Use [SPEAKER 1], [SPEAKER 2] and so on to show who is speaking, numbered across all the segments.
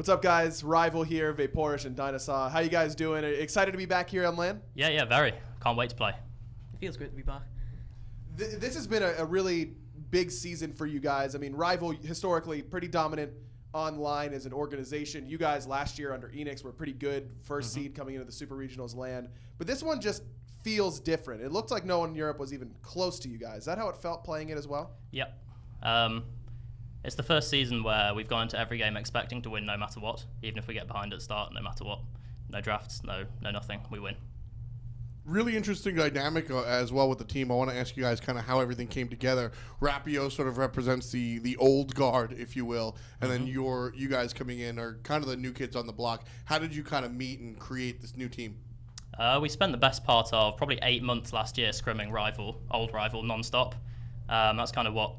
[SPEAKER 1] What's up, guys? RvL here, Vaporish and DineOhSaw. How you guys doing? Excited to be back here on LAN?
[SPEAKER 2] Yeah, very. Can't wait to play.
[SPEAKER 3] It feels great to be back.
[SPEAKER 1] This has been a really big season for you guys. I mean, RvL historically pretty dominant online as an organization. You guys last year under Enix were pretty good, first seed coming into the Super Regionals LAN. But this one just feels different. It looked like no one in Europe was even close to you guys. Is that how it felt playing it as well?
[SPEAKER 2] Yep. It's the first season where we've gone into every game expecting to win no matter what, even if we get behind at the start, no matter what. No drafts, no nothing, we win.
[SPEAKER 4] Really interesting dynamic as well with the team. I want to ask you guys kind of how everything came together. Rapio sort of represents the old guard, if you will, and then you guys coming in are kind of the new kids on the block. How did you kind of meet and create this new team?
[SPEAKER 2] We spent the best part of probably 8 months last year scrimming old RvL non-stop. That's kind of what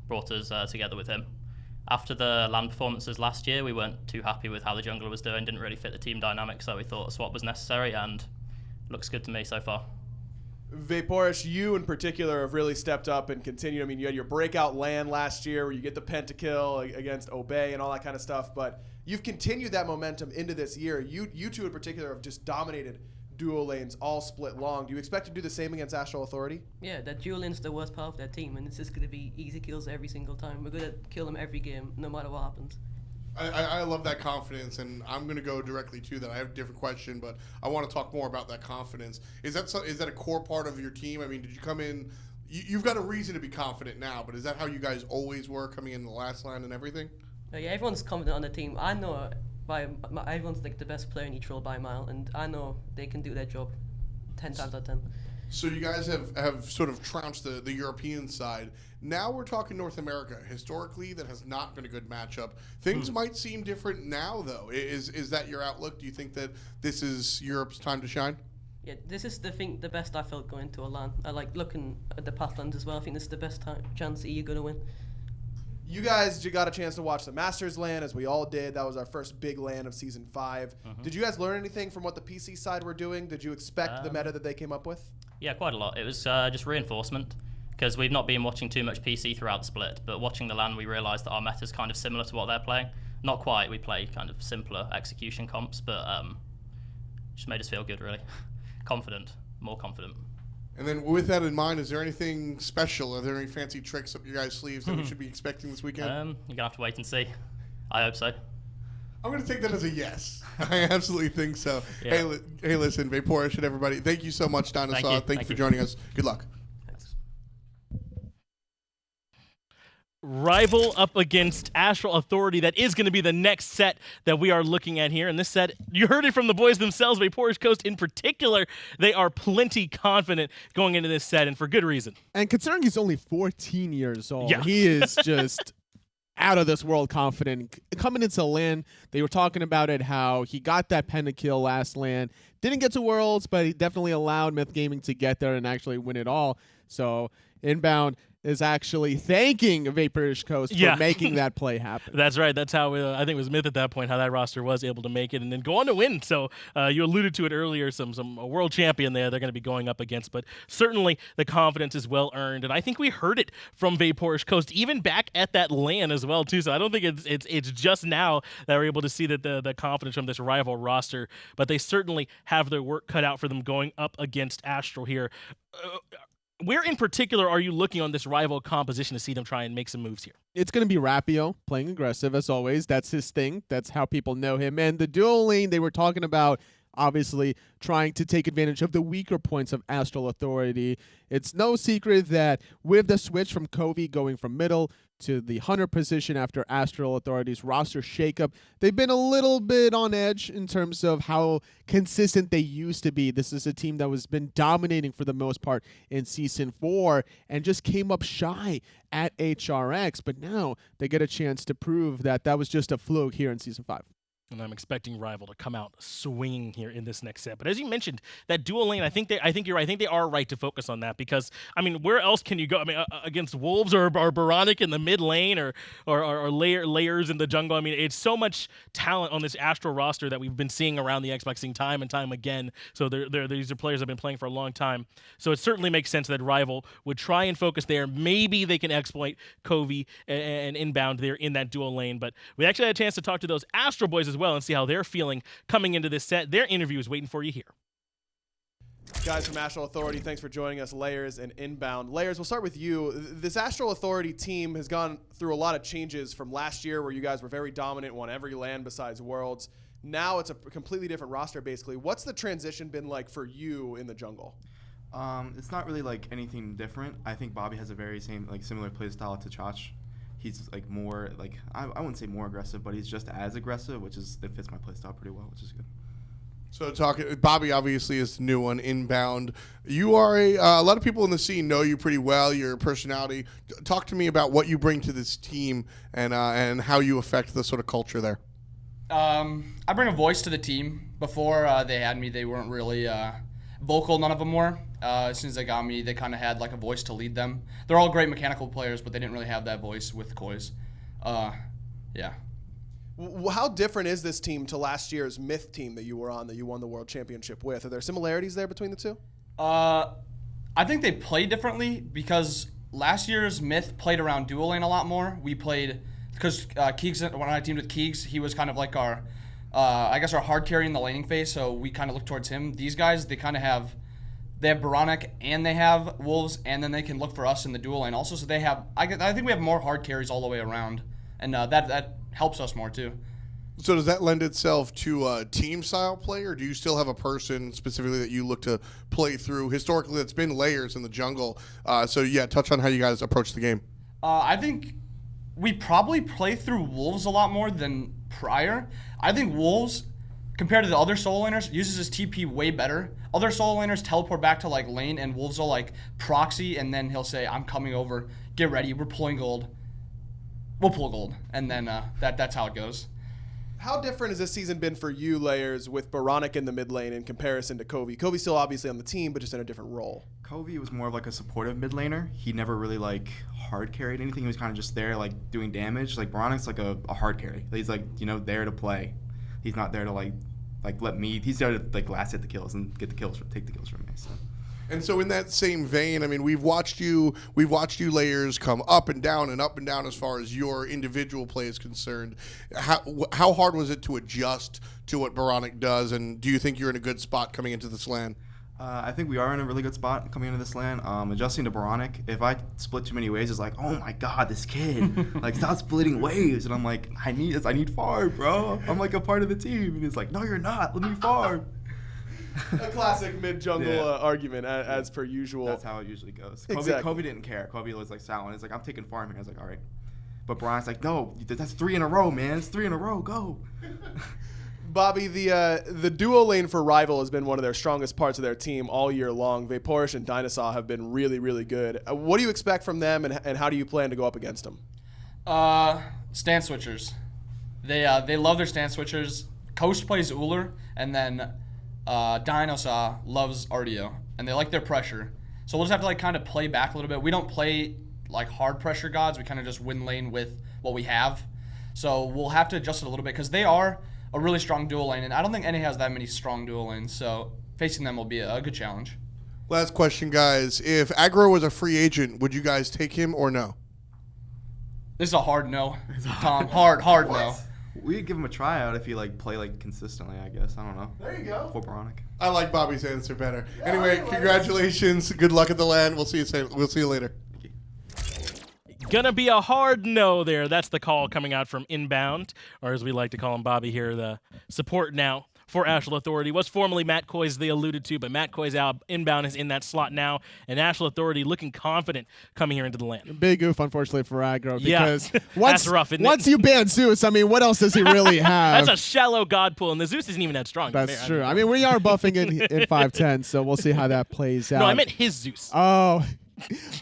[SPEAKER 2] brought us together with him. After the LAN performances last year, we weren't too happy with how the jungler was doing, didn't really fit the team dynamic, so we thought a swap was necessary, and looks good to me so far.
[SPEAKER 1] Vaporish, you in particular have really stepped up and continued. I mean, you had your breakout LAN last year where you get the pentakill against Obey and all that kind of stuff, but you've continued that momentum into this year. You two in particular have just dominated duo lanes all split long. Do you expect to do the same against Astral Authority?
[SPEAKER 3] Yeah, that duo lane's the worst part of their team, and it's just going to be easy kills every single time. We're going to kill them every game, no matter what happens.
[SPEAKER 4] I love that confidence, and I'm going to go directly to that. I have a different question, but I want to talk more about that confidence. Is that a core part of your team? I mean, did you come in? You've got a reason to be confident now, but is that how you guys always were coming in the last line and everything?
[SPEAKER 3] Yeah, everyone's confident on the team. I know everyone's like the best player in each role by a mile, and I know they can do their job 10 times out of 10.
[SPEAKER 4] So you guys have sort of trounced the European side. Now we're talking North America. Historically, that has not been a good matchup. Things might seem different now, though. Is that your outlook? Do you think that this is Europe's time to shine?
[SPEAKER 3] Yeah, this is the best I felt going to a LAN. I like looking at the Pathlands as well. I think this is the best chance that you're going to win.
[SPEAKER 1] You guys got a chance to watch the Masters LAN, as we all did. That was our first big LAN of Season 5. Did you guys learn anything from what the PC side were doing? Did you expect the meta that they came up with?
[SPEAKER 2] Yeah, quite a lot. It was just reinforcement, because we've not been watching too much PC throughout the split, but watching the LAN we realised that our meta is kind of similar to what they're playing. Not quite, we play kind of simpler execution comps, but just made us feel good, really. Confident, more confident.
[SPEAKER 4] And then with that in mind, is there anything special? Are there any fancy tricks up your guys' sleeves that we should be expecting this weekend?
[SPEAKER 2] You're going to have to wait and see. I hope so.
[SPEAKER 4] I'm going to take that as a yes. I absolutely think so.
[SPEAKER 2] Yeah.
[SPEAKER 4] Hey, listen, Vaporish and everybody, thank you so much, DineOhSaw. Thank you for joining us. Good luck.
[SPEAKER 3] Thanks.
[SPEAKER 5] RvL up against Astral Authority. That is going to be the next set that we are looking at here. And this set, you heard it from the boys themselves, Vaporish Coast in particular. They are plenty confident going into this set, and for good reason.
[SPEAKER 6] And considering he's only 14 years old,
[SPEAKER 5] Yeah.
[SPEAKER 6] he is just out of this world confident. Coming into LAN, they were talking about it, how he got that pentakill last LAN. Didn't get to Worlds, but he definitely allowed Myth Gaming to get there and actually win it all. So INbowned is actually thanking Vaporish Coast for making that play happen.
[SPEAKER 5] That's right. That's how I think it was Myth at that point, how that roster was able to make it and then go on to win. So you alluded to it earlier, a world champion there they're going to be going up against, but certainly the confidence is well earned, and I think we heard it from Vaporish Coast even back at that LAN as well too. So I don't think it's just now that we're able to see that the confidence from this RvL roster, but they certainly have their work cut out for them going up against Astral here. Where in particular are you looking on this RvL composition to see them try and make some moves here?
[SPEAKER 6] It's going to be Rapio playing aggressive as always. That's his thing. That's how people know him. And the dual lane they were talking about, obviously trying to take advantage of the weaker points of Astral Authority. It's no secret that with the switch from Coviiii going from middle to the Hunter position after Astral Authority's roster shakeup, they've been a little bit on edge in terms of how consistent they used to be. This is a team that was been dominating for the most part in Season 4 and just came up shy at HRX, but now they get a chance to prove that that was just a fluke here in Season 5.
[SPEAKER 5] And I'm expecting RvL to come out swinging here in this next set. But as you mentioned, that dual lane, I think you're right. I think they are right to focus on that because, I mean, where else can you go? I mean, against Wolves or oBoronic in the mid lane or Layers in the jungle. I mean, it's so much talent on this Astral roster that we've been seeing around the Xbox scene time and time again. So these are players that have been playing for a long time. So it certainly makes sense that RvL would try and focus there. Maybe they can exploit Coviiii and INbowned there in that dual lane. But we actually had a chance to talk to those Astral boys as well and see how they're feeling coming into this set. Their interview is waiting for you here.
[SPEAKER 1] Guys from Astral Authority, thanks for joining us, Layers and INbowned. Layers, we'll start with you. This Astral Authority team has gone through a lot of changes from last year where you guys were very dominant, won every LAN besides Worlds. Now it's a completely different roster, basically. What's the transition been like for you in the jungle?
[SPEAKER 7] It's not really like anything different. I think Bobby has a very similar play style to Chach. He's like more like I wouldn't say more aggressive, but he's just as aggressive, which fits my playstyle pretty well, which is good.
[SPEAKER 4] So Bobby obviously is the new one, INbowned. You are a lot of people in the scene know you pretty well, your personality. Talk to me about what you bring to this team and how you affect the sort of culture there.
[SPEAKER 8] I bring a voice to the team. Before they had me, they weren't really vocal, none of them were. As soon as they got me, they kind of had like a voice to lead them. They're all great mechanical players, but they didn't really have that voice with Coviiii. Yeah.
[SPEAKER 1] How different is this team to last year's Myth team that you were on, that you won the World Championship with? Are there similarities there between the two?
[SPEAKER 8] I think they play differently because last year's Myth played around dual lane a lot more. We played, because Keegs, when I teamed with Keegs, he was kind of like our, I guess our hard carry in the laning phase, so we kind of look towards him. These guys, they have oBoronic and they have Wolves, and then they can look for us in the dual lane also. So they have, I think we have more hard carries all the way around, and that helps us more too.
[SPEAKER 4] So does that lend itself to a team style play, or do you still have a person specifically that you look to play through? Historically, that's been Layers in the jungle. So yeah, touch on how you guys approach the game.
[SPEAKER 8] I think we probably play through Wolves a lot more than prior. I think Wolves, compared to the other solo laners, uses his TP way better. Other solo laners teleport back to like lane, and Wolves will like proxy, and then he'll say, "I'm coming over. Get ready. We're pulling gold. We'll pull gold," and then that's how it goes.
[SPEAKER 1] How different has this season been for you, Layers, with Boronic in the mid lane in comparison to Coviiii? Coviii's still obviously on the team, but just in a different role.
[SPEAKER 7] Coviiii was more of like a supportive mid laner. He never really like hard carried anything. He was kind of just there like doing damage. Like Boronic's like a hard carry. He's like, there to play. He's not there to like let me. He's there to like last hit the kills and get the kills, take the kills from me. So.
[SPEAKER 4] And so in that same vein, I mean, we've watched you Layers come up and down as far as your individual play is concerned. How hard was it to adjust to what Boronic does, and do you think you're in a good spot coming into this LAN?
[SPEAKER 7] I think we are in a really good spot coming into this LAN. Adjusting to Boronic, if I split too many waves, it's like, oh my god, this kid, like stop splitting waves, and I'm like, I need farm, bro. I'm like a part of the team, and he's like, no, you're not. Let me farm.
[SPEAKER 1] A classic mid-jungle argument, as per usual.
[SPEAKER 7] That's how it usually goes.
[SPEAKER 1] Exactly.
[SPEAKER 7] Coviiii didn't care. Coviiii was like silent. He's like, I'm taking farm here. I was like, all right. But Brian's like, no, that's 3 in a row, man. It's 3 in a row. Go.
[SPEAKER 1] Bobby, the duo lane for RvL has been one of their strongest parts of their team all year long. Vaporish and DineOhSaw have been really, really good. What do you expect from them, and how do you plan to go up against them?
[SPEAKER 8] Stance switchers. They love their stance switchers. Coast plays Ullr, and then DineOhSaw loves RDO, and they like their pressure. So we'll just have to like kind of play back a little bit. We don't play like hard pressure gods. We kind of just win lane with what we have. So we'll have to adjust it a little bit because they are a really strong dual lane, and I don't think NA has that many strong dual lanes. So facing them will be a good challenge.
[SPEAKER 4] Last question, guys. If Aggro was a free agent, would you guys take him or no?
[SPEAKER 8] This is a hard no, Tom. Hard no.
[SPEAKER 7] We'd give him a tryout if he like play like consistently, I guess. I don't know.
[SPEAKER 1] There you go.
[SPEAKER 7] For Boronic.
[SPEAKER 4] I like Bobby's answer better. Anyway, congratulations. Good luck at the LAN. We'll see you later.
[SPEAKER 5] Gonna be a hard no there. That's the call coming out from INbowned, or as we like to call him, Bobby here, the support now for Astral Authority. Was formerly Matt Coy, as they alluded to, but Matt Coy's out. INbowned is in that slot now, and Astral Authority looking confident coming here into the LAN.
[SPEAKER 6] Big oof, unfortunately, for Aggro,
[SPEAKER 5] Yeah.
[SPEAKER 6] because
[SPEAKER 5] That's rough, isn't it?
[SPEAKER 6] once you ban Zeus, I mean, what else does he really have?
[SPEAKER 5] That's a shallow god pool, and the Zeus isn't even that strong.
[SPEAKER 6] That's true. I mean, we are buffing in 5'10", so we'll see how that plays out.
[SPEAKER 5] No, I meant his Zeus.
[SPEAKER 6] Oh,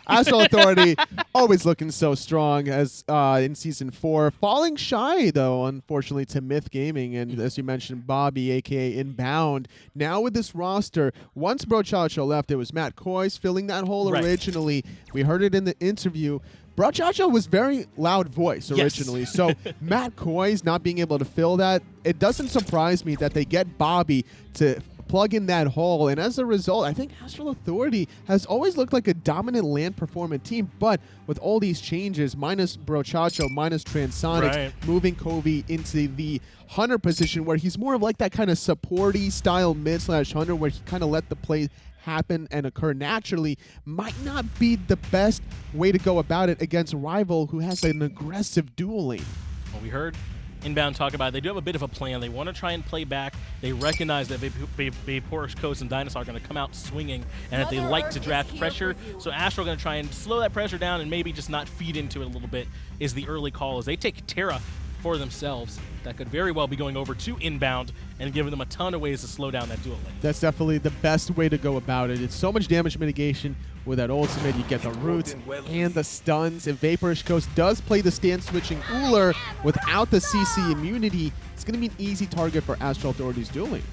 [SPEAKER 6] Astral Authority always looking so strong as in Season 4. Falling shy, though, unfortunately, to Myth Gaming. And as you mentioned, Bobby, a.k.a. INbowned. Now with this roster, once Brochacho left, it was Matt Koiz filling that hole originally. We heard it in the interview. Brochacho was very loud voice originally, so Matt Koiz not being able to fill that, it doesn't surprise me that they get Bobby to plug in that hole, and as a result, I think Astral Authority has always looked like a dominant land performant team, but with all these changes, minus Brochacho, minus Transonics, moving Coviiii into the Hunter position where he's more of like that kind of supporty style mid/Hunter where he kind of let the play happen and occur naturally, might not be the best way to go about it against RvL, who has an aggressive dual lane.
[SPEAKER 5] Well, we heard INbowned talk about it. They do have a bit of a plan. They want to try and play back. They recognize that DineOhSaw and DineOhSaw are going to come out swinging, and that they like to draft pressure. So Astral going to try and slow that pressure down and maybe just not feed into it a little bit is the early call as they take Terra for themselves. That could very well be going over to INbowned and giving them a ton of ways to slow down that dual lane.
[SPEAKER 6] That's definitely the best way to go about it. It's so much damage mitigation with that ultimate. You get the roots and the stuns. If Vaporish Coast does play the stand-switching Ullr without the CC immunity, it's going to be an easy target for Astral Authority's dual lane.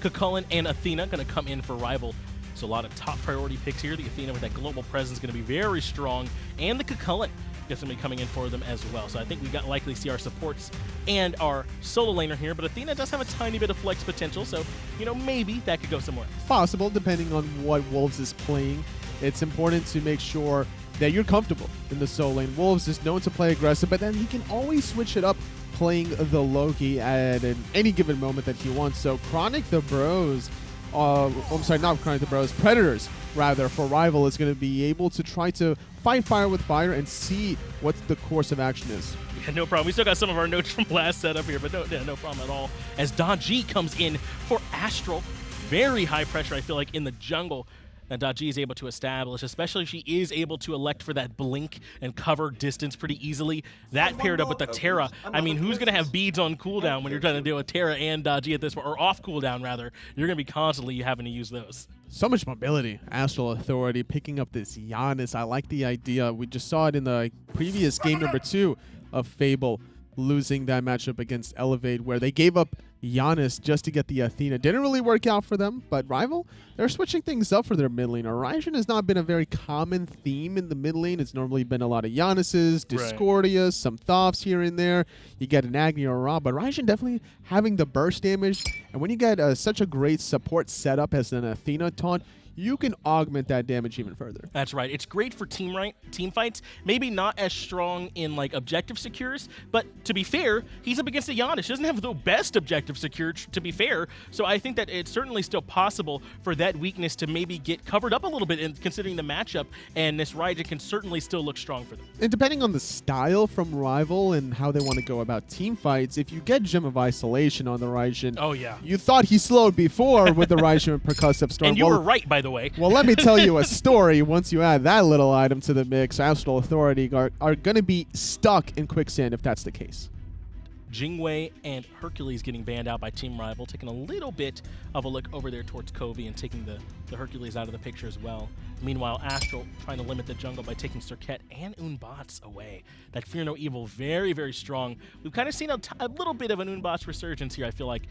[SPEAKER 5] Chulainn and Athena going to come in for RvL. So a lot of top priority picks here. The Athena with that global presence going to be very strong, and the Chulainn definitely coming in for them as well. So I think we got likely see our supports and our solo laner here, but Athena does have a tiny bit of flex potential, so, you know, maybe that could go somewhere else.
[SPEAKER 6] Possible, depending on what Wolves is playing. It's important to make sure that you're comfortable in the solo lane. Wolves is known to play aggressive, but then he can always switch it up playing the Loki at any given moment that he wants. So Chronic the Bros, I'm sorry, not Chronic the Bros, Predators, rather, for RvL is going to be able to try to fight fire with fire and see what the course of action is.
[SPEAKER 5] Yeah, no problem. We still got some of our notes from last setup here, but no problem at all. As Daji comes in for Astral, very high pressure, I feel like, in the jungle that Daji is able to establish, especially if she is able to elect for that blink and cover distance pretty easily. That paired up with the Terra. I mean, who's going to have beads on cooldown when you're trying to deal with Terra and Daji at this point, or off cooldown rather? You're going to be constantly having to use those.
[SPEAKER 6] So much mobility. Astral Authority picking up this Janus. I like the idea. We just saw it in the previous game number 2 of Fable, losing that matchup against Elevate, where they gave up Janus just to get the Athena. Didn't really work out for them, but RvL, they're switching things up for their mid laner. Raijin has not been a very common theme in the mid lane. It's normally been a lot of Januses, Discordias, some Thoths here and there. You get an Agni or a Ra, but Raijin definitely having the burst damage. And when you get such a great support setup as an Athena taunt, you can augment that damage even further.
[SPEAKER 5] That's right. It's great for team fights. Maybe not as strong in like objective secures, but to be fair, he's up against a Janus. He doesn't have the best objective secure, to be fair. So I think that it's certainly still possible for that weakness to maybe get covered up a little bit in considering the matchup, and this Raijin can certainly still look strong for them.
[SPEAKER 6] And depending on the style from RvL and how they want to go about team fights, if you get Gem of Isolation on the Raijin,
[SPEAKER 5] oh yeah,
[SPEAKER 6] you thought he slowed before with the Raijin Percussive Storm.
[SPEAKER 5] And you were right, by the way.
[SPEAKER 6] Well, let me tell you a story. Once you add that little item to the mix, Astral Authority are going to be stuck in quicksand if that's the case.
[SPEAKER 5] Jingwei and Hercules getting banned out by Team RvL, taking a little bit of a look over there towards Coviiii and taking the Hercules out of the picture as well. Meanwhile, Astral trying to limit the jungle by taking Serket and Unbots away. That Fear No Evil, very, very strong. We've kind of seen a little bit of an Unbots resurgence here, I feel like,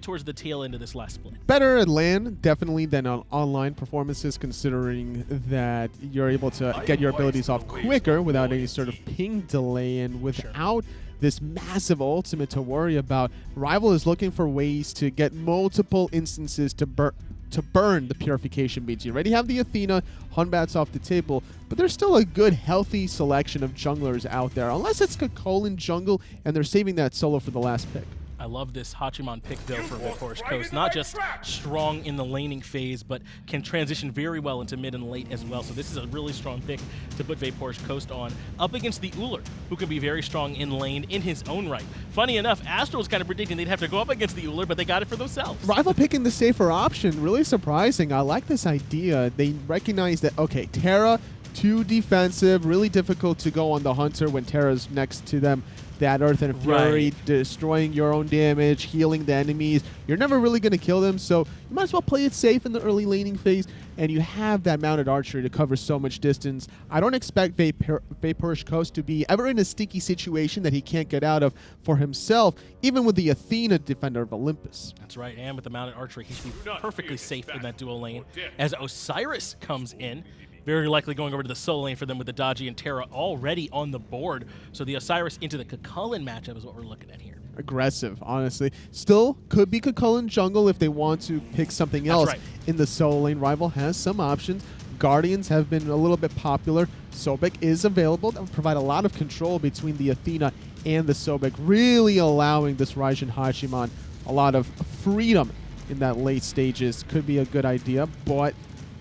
[SPEAKER 5] towards the tail end of this last split.
[SPEAKER 6] Better at LAN, definitely, than on online performances, considering that you're able to get your abilities off quicker without any sort of ping delay and without this massive ultimate to worry about. RvL is looking for ways to get multiple instances to burn the purification beads. You already have the Athena, Hunbat's off the table, but there's still a good, healthy selection of junglers out there, unless it's Coviiii jungle and they're saving that solo for the last pick.
[SPEAKER 5] I love this Hachiman pick, though, for Vaporish Coast. Not just strong in the laning phase, but can transition very well into mid and late as well. So this is a really strong pick to put Vaporish Coast on, up against the Ullr, who can be very strong in lane in his own right. Funny enough, Astral was kind of predicting they'd have to go up against the Ullr, but they got it for themselves.
[SPEAKER 6] RvL picking the safer option, really surprising. I like this idea. They recognize that, okay, Terra, too defensive, really difficult to go on the Hunter when Terra's next to them. that Earth and Fury, destroying your own damage, healing the enemies. You're never really going to kill them, so you might as well play it safe in the early laning phase, and you have that mounted archery to cover so much distance. I don't expect Vaporish Coast to be ever in a sticky situation that he can't get out of for himself, even with the Athena defender of Olympus.
[SPEAKER 5] That's right, and with the mounted archery, he should be perfectly safe in that dual lane. As Osiris comes in, very likely going over to the solo lane for them with the Dodgy and Terra already on the board. So the Osiris into the Chulainn matchup is what we're looking at here.
[SPEAKER 6] Aggressive, honestly. Still could be Chulainn jungle if they want to pick something else. In the solo lane. Rival has some options. Guardians have been a little bit popular. Sobek is available. That would provide a lot of control between the Athena and the Sobek, really allowing this Raijin Hachiman a lot of freedom in that late stages. Could be a good idea, but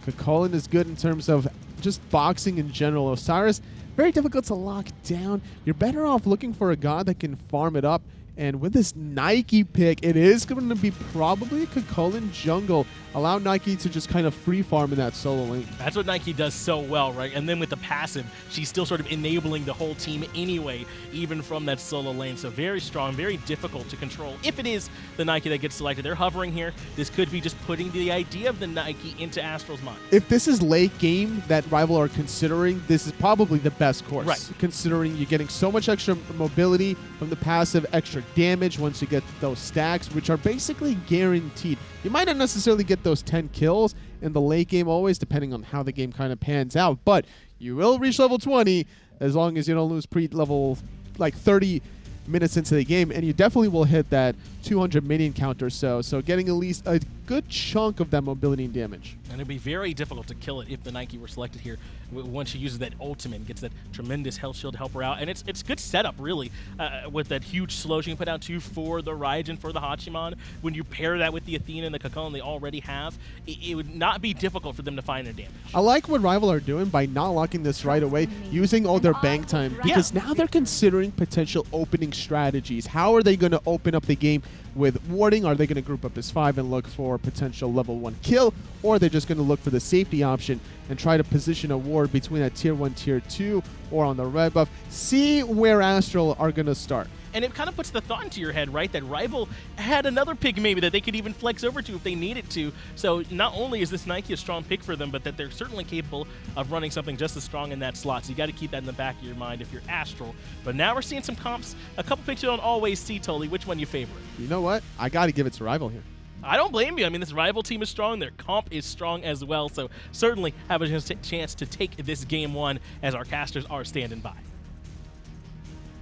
[SPEAKER 6] Chulainn is good in terms of just boxing in general. Osiris, very difficult to lock down. You're better off looking for a god that can farm it up. And with this Nike pick, it is going to be probably a Chulainn jungle. Allow Nike to just kind of free farm in that solo lane.
[SPEAKER 5] That's what Nike does so well, right? And then with the passive, she's still sort of enabling the whole team anyway, even from that solo lane. So very strong, very difficult to control. If it is the Nike that gets selected, they're hovering here. This could be just putting the idea of the Nike into Astral's mind.
[SPEAKER 6] If this is late game that Rival are considering, this is probably the best course.
[SPEAKER 5] Right.
[SPEAKER 6] Considering you're getting so much extra mobility from the passive, extra damage once you get those stacks, which are basically guaranteed. You might not necessarily get those 10 kills in the late game always, depending on how the game kind of pans out, but you will reach level 20 as long as you don't lose pre-level like 30 minutes into the game, and you definitely will hit that 200 minion count or so. So getting at least a good chunk of that mobility and damage.
[SPEAKER 5] And it'd be very difficult to kill it if the Nike were selected here. Once she uses that ultimate and gets that tremendous health shield to help her out. And it's good setup, really, with that huge slow she can put out too for the Raijin, for the Hachiman. When you pair that with the Athena and the Chulainn they already have, it would not be difficult for them to find their damage.
[SPEAKER 6] I like what Rival are doing by not locking this right away, using all their bank time, because now they're considering potential opening strategies. How are they going to open up the game with warding? Are they going to group up as 5 and look for potential level 1 kill, or are they just going to look for the safety option and try to position a ward between that tier 1, tier 2, or on the red buff? See where Astral are going to start.
[SPEAKER 5] And it kind of puts the thought into your head, right, that Rival had another pick maybe that they could even flex over to if they needed to. So not only is this Nike a strong pick for them, but that they're certainly capable of running something just as strong in that slot. So you got to keep that in the back of your mind if you're Astral. But now we're seeing some comps, a couple picks you don't always see, Tully. Which one you favorite?
[SPEAKER 6] You know what? I got to give it to Rival here.
[SPEAKER 5] I don't blame you. I mean, this Rival team is strong. Their comp is strong as well. So certainly have a chance to take this game one as our casters are standing by.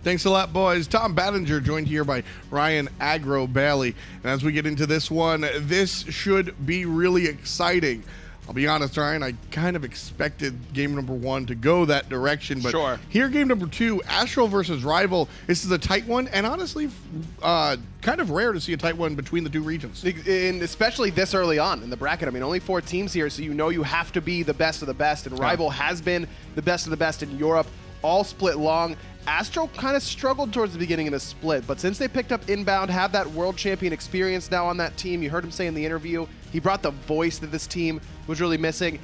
[SPEAKER 4] Thanks a lot, boys. Tom Battinger joined here by Ryan Agro Bailey. And as we get into this one, this should be really exciting. I'll be honest, Ryan, I kind of expected game number 1 to go that direction. But here, game number 2, Astral versus Rival. This is a tight one, and honestly, kind of rare to see a tight one between the two regions.
[SPEAKER 1] And especially this early on in the bracket. I mean, only 4 teams here, so you know you have to be the best of the best. And Rival has been the best of the best in Europe, all split long. Astral kind of struggled towards the beginning of the split, but since they picked up INbowned, have that world champion experience now on that team. You heard him say in the interview, he brought the voice that this team was really missing.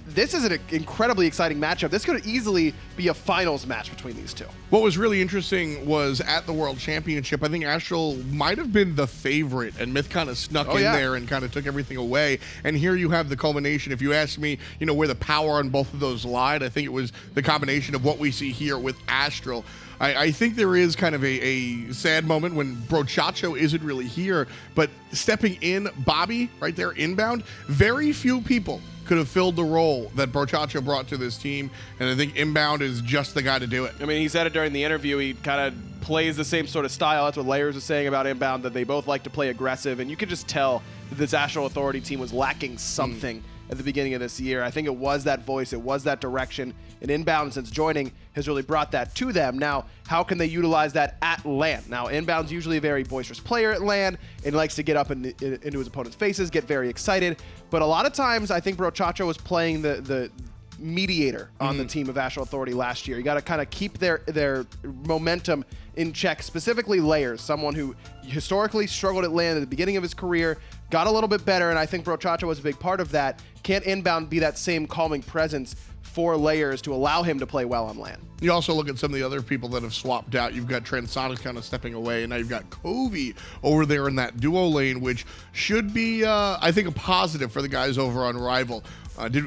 [SPEAKER 1] This is an incredibly exciting matchup. This could easily be a finals match between these two.
[SPEAKER 4] What was really interesting was at the World Championship, I think Astral might have been the favorite, and Myth kind of snuck in there and kind of took everything away. And here you have the culmination. If you ask me, you know, where the power on both of those lied, I think it was the combination of what we see here with Astral. I think there is kind of a sad moment when Brochacho isn't really here, but stepping in, Bobby, right there, INbowned, very few people could have filled the role that Brochacho brought to this team, and I think INbowned is just the guy to do it.
[SPEAKER 1] I mean, he said it during the interview. He kind of plays the same sort of style. That's what Layers was saying about INbowned, that they both like to play aggressive, and you could just tell that this Astral Authority team was lacking something at the beginning of this year. I think it was that voice, it was that direction, and INbowned, since joining, has really brought that to them. Now, how can they utilize that at LAN? Now, INbound's usually a very boisterous player at LAN and likes to get up into his opponent's faces, get very excited, but a lot of times I think Brochacho was playing the mediator on the team of Astral Authority last year. You got to kind of keep their momentum in check, specifically Layers, someone who historically struggled at LAN at the beginning of his career, got a little bit better, and I think Brochacha was a big part of that. Can't INbowned be that same calming presence for Layers to allow him to play well on LAN?
[SPEAKER 4] You also look at some of the other people that have swapped out. You've got Transonic kind of stepping away, and now you've got Coviiii over there in that duo lane, which should be, I think, a positive for the guys over on RvL.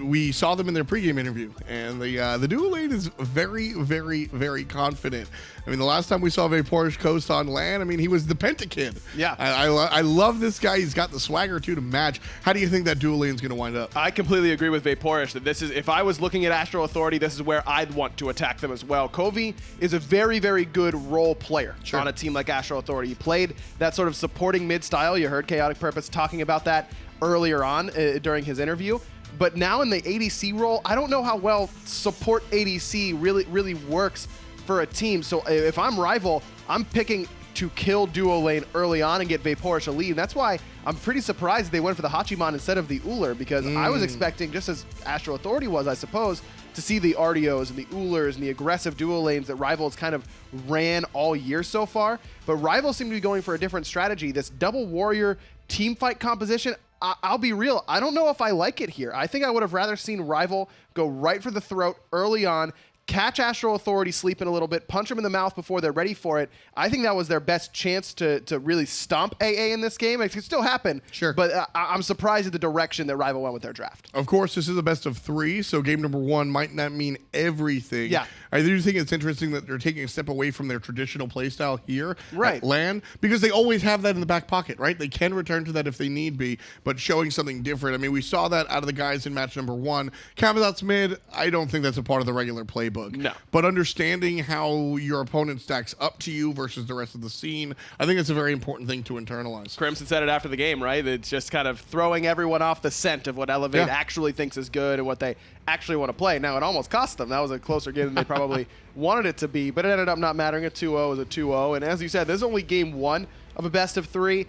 [SPEAKER 4] We saw them in their pregame interview, and the duo lane is very, very, very confident. I mean, the last time we saw Vaporesh coast on LAN, I mean, he was the Pentakid.
[SPEAKER 1] Yeah.
[SPEAKER 4] I love this guy. He's got the swagger, too, to match. How do you think that duo lane's going to wind up?
[SPEAKER 1] I completely agree with Vaporesh that this is, if I was looking at Astral Authority, this is where I'd want to attack them as well. Coviiii is a very, very good role player on a team like Astral Authority. He played that sort of supporting mid style. You heard Chaotic Purpose talking about that earlier on during his interview. But now in the ADC role, I don't know how well support ADC really works for a team. So if I'm RvL, I'm picking to kill duo lane early on and get Vaporesh a lead. And that's why I'm pretty surprised they went for the Hachiman instead of the Ullr, because I was expecting, just as Astral Authority was, I suppose, to see the RDOs and the Ullrs and the aggressive duo lanes that RvL's kind of ran all year so far. But RvL seemed to be going for a different strategy. This double warrior team fight composition, I'll be real, I don't know if I like it here. I think I would have rather seen RvL go right for the throat early on, catch Astral Authority sleeping a little bit, punch them in the mouth before they're ready for it. I think that was their best chance to really stomp AA in this game. It could still happen, but I'm surprised at the direction that RvL went with their draft.
[SPEAKER 4] Of course, this is a best of 3, so game number 1 might not mean everything.
[SPEAKER 1] Yeah.
[SPEAKER 4] I do think it's interesting that they're taking a step away from their traditional playstyle here at LAN, because they always have that in the back pocket, right? They can return to that if they need be, but showing something different. I mean, we saw that out of the guys in match number 1. Camazot's mid, I don't think that's a part of the regular playbook.
[SPEAKER 1] No.
[SPEAKER 4] But understanding how your opponent stacks up to you versus the rest of the scene, I think it's a very important thing to internalize.
[SPEAKER 1] Crimson said it after the game, right? It's just kind of throwing everyone off the scent of what Elevate actually thinks is good and what they actually want to play. Now, it almost cost them. That was a closer game than they probably wanted it to be, but it ended up not mattering. A 2-0 was a 2-0. And as you said, this is only game 1 of a best of 3.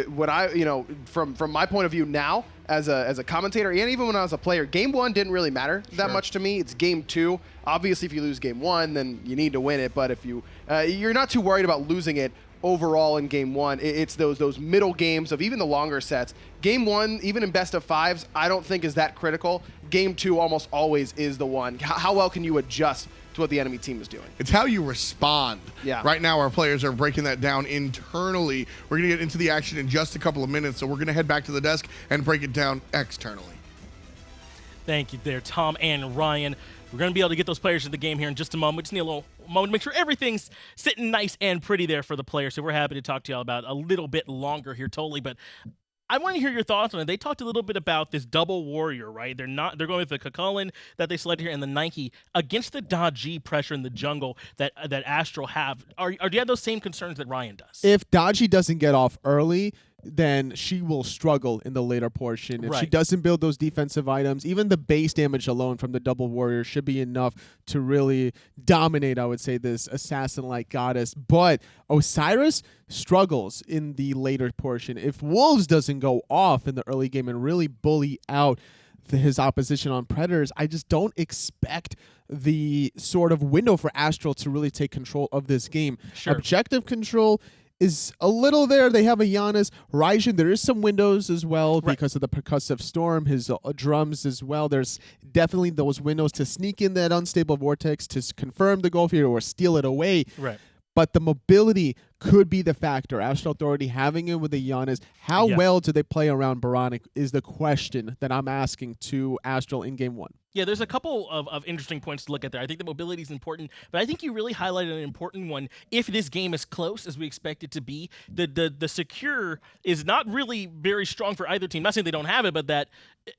[SPEAKER 1] What I, from my point of view now, as a commentator, and even when I was a player, game 1 didn't really matter that much to me. It's game 2. Obviously, if you lose game 1, then you need to win it. But if you're not too worried about losing it overall in game 1. It's those middle games of even the longer sets. Game 1, even in best of 5s, I don't think is that critical. Game 2 almost always is the one. How well can you adjust to what the enemy team is doing?
[SPEAKER 4] It's how you respond.
[SPEAKER 1] Yeah.
[SPEAKER 4] Right now, our players are breaking that down internally. We're going to get into the action in just a couple of minutes, so we're going to head back to the desk and break it down externally.
[SPEAKER 5] Thank you there, Tom and Ryan. We're going to be able to get those players in the game here in just a moment. We just need a little moment to make sure everything's sitting nice and pretty there for the players. So we're happy to talk to y'all about a little bit longer here, totally. But I want to hear your thoughts on it. They talked a little bit about this double warrior, right? They're going with the Chulainn that they selected here and the Nike against the Dodgy pressure in the jungle that Astral have. Do you have those same concerns that Ryan does?
[SPEAKER 6] If Dodgy doesn't get off early, then she will struggle in the later portion. If she doesn't build those defensive items, even the base damage alone from the double warrior should be enough to really dominate, I would say, this assassin-like goddess. But Osiris struggles in the later portion. If Wolves doesn't go off in the early game and really bully out his opposition on Predators, I just don't expect the sort of window for Astral to really take control of this game.
[SPEAKER 5] Sure.
[SPEAKER 6] Objective control is a little there. They have a Janus. Raijin, there is some windows as well because of the percussive storm, his drums as well. There's definitely those windows to sneak in that unstable vortex to confirm the goal for you or steal it away.
[SPEAKER 5] Right.
[SPEAKER 6] But the mobility could be the factor. Astral Authority having it with the Janus. How well do they play around oBoronic is the question that I'm asking to Astral in game 1.
[SPEAKER 5] Yeah, there's a couple of interesting points to look at there. I think the mobility is important, but I think you really highlighted an important one. If this game is close, as we expect it to be, the secure is not really very strong for either team. Not saying they don't have it, but that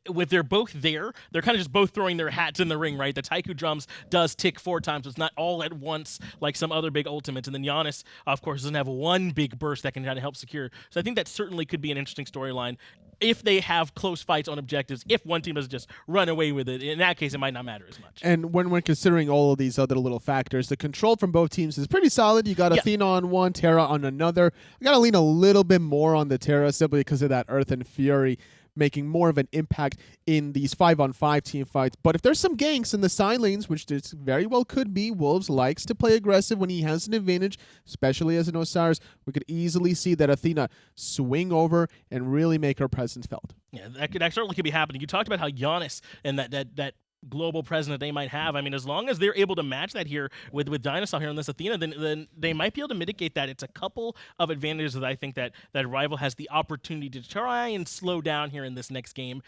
[SPEAKER 5] with they're both there, they're kind of just both throwing their hats in the ring, right? The Taiku drums does tick 4 times. It's not all at once like some other big ultimates. And then Janus, of course, doesn't have one big burst that can kind of help secure. So I think that certainly could be an interesting storyline if they have close fights on objectives, if one team doesn't just run away with it. In that case, it might not matter as much.
[SPEAKER 6] And when we're considering all of these other little factors, the control from both teams is pretty solid. You got Athena on one, Terra on another. I got to lean a little bit more on the Terra simply because of that Earth and Fury. making more of an impact in these 5-on-5 team fights. But if there's some ganks in the side lanes, which this very well could be, Wolves likes to play aggressive when he has an advantage, especially as an Osiris. We could easily see that Athena swing over and really make her presence felt.
[SPEAKER 5] Yeah, that certainly could be happening. You talked about how Janus and that global presence that they might have. I mean, as long as they're able to match that here with DineOhSaw here on this Athena, then they might be able to mitigate that. It's a couple of advantages that I think that RvL has the opportunity to try and slow down here in this next game.